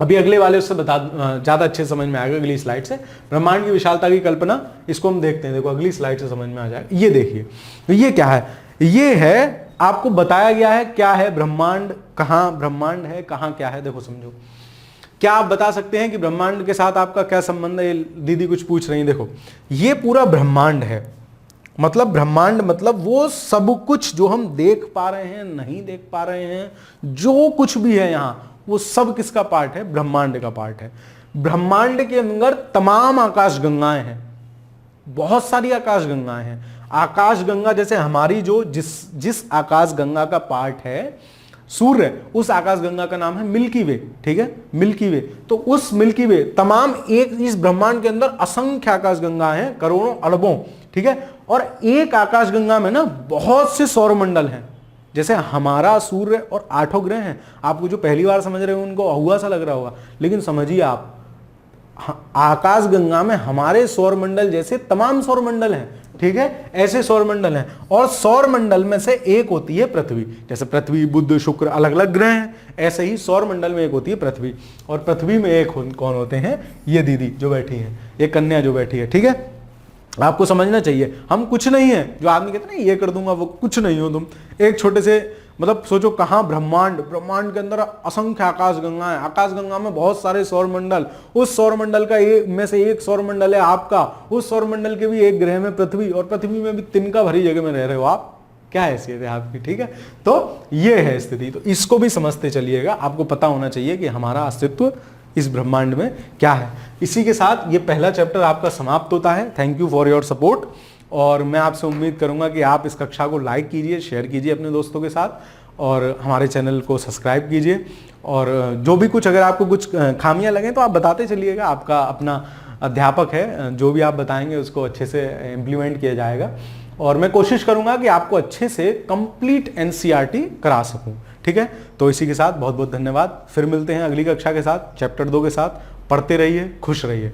अभी अगले वाले उससे ज्यादा अच्छे समझ में आएगा अगली स्लाइड से। ब्रह्मांड की विशालता की कल्पना, इसको हम देखते हैं, देखो अगली स्लाइड से समझ में आ जाएगा। ये देखिए, ये क्या है, ये है आपको बताया गया है क्या है ब्रह्मांड, कहां ब्रह्मांड है, कहां क्या है। देखो समझो, क्या आप बता सकते हैं कि ब्रह्मांड के साथ आपका क्या संबंध है? दीदी कुछ पूछ रही है। देखो ये पूरा ब्रह्मांड है, मतलब ब्रह्मांड मतलब वो सब कुछ जो हम देख पा रहे हैं, नहीं देख पा रहे हैं, जो कुछ भी है यहां, वो सब किसका पार्ट है? ब्रह्मांड का पार्ट है। ब्रह्मांड के अंदर तमाम आकाश गंगाएं हैं, बहुत सारी आकाश गंगाएं हैं। आकाश गंगा जैसे हमारी जो जिस आकाश गंगा का पार्ट है सूर्य, उस आकाश गंगा का नाम है मिल्की वे, ठीक है, मिल्की वे। तो उस मिल्की वे तमाम एक इस ब्रह्मांड के अंदर असंख्य आकाश गंगा हैं, करोड़ों अरबों, ठीक है। और एक आकाश गंगा में ना बहुत से सौरमंडल हैं, जैसे हमारा सूर्य और 8 ग्रह हैं। आपको जो पहली बार समझ रहे हो उनको अहुआ सा लग रहा होगा, लेकिन समझिए आप, आकाश गंगा में हमारे सौरमंडल जैसे तमाम सौरमंडल हैं, ठीक है, ऐसे सौरमंडल हैं। और सौरमंडल में से एक होती है पृथ्वी, जैसे पृथ्वी बुध शुक्र अलग अलग ग्रह हैं, ऐसे ही सौरमंडल में एक होती है पृथ्वी। और पृथ्वी में एक कौन होते हैं? ये दीदी जो बैठी है, ये कन्या जो बैठी है, ठीक है। आपको समझना चाहिए हम कुछ नहीं है, जो आदमी कहते हैं ना ये कर दूंगा वो, कुछ नहीं हो तुम। एक छोटे से मतलब सोचो कहाँ ब्रह्मांड, ब्रह्मांड के अंदर असंख्य आकाश गंगा है, आकाश गंगा में बहुत सारे सौरमंडल, उस सौरमंडल का एक में से एक सौरमंडल है आपका, उस सौरमंडल के भी एक ग्रह में पृथ्वी, और पृथ्वी में भी तिनका भरी जगह में रह रहे हो आप, क्या हैसियत है आपकी, ठीक है। तो ये है स्थिति, तो इसको भी समझते चलिएगा, आपको पता होना चाहिए कि हमारा अस्तित्व इस ब्रह्मांड में क्या है। इसी के साथ ये पहला चैप्टर आपका समाप्त होता है। Thank you for your support, और मैं आपसे उम्मीद करूंगा कि आप इस कक्षा को लाइक कीजिए, शेयर कीजिए अपने दोस्तों के साथ, और हमारे चैनल को सब्सक्राइब कीजिए। और जो भी कुछ अगर आपको कुछ खामियां लगें तो आप बताते चलिएगा, आपका अपना अध्यापक है, जो भी आप बताएंगे उसको अच्छे से इम्प्लीमेंट किया जाएगा। और मैं कोशिश करूंगा कि आपको अच्छे से कंप्लीट एनसीईआरटी करा सकूं, ठीक है। तो इसी के साथ बहुत बहुत धन्यवाद, फिर मिलते हैं अगली कक्षा के साथ, चैप्टर 2 के साथ। पढ़ते रहिए, खुश रहिए।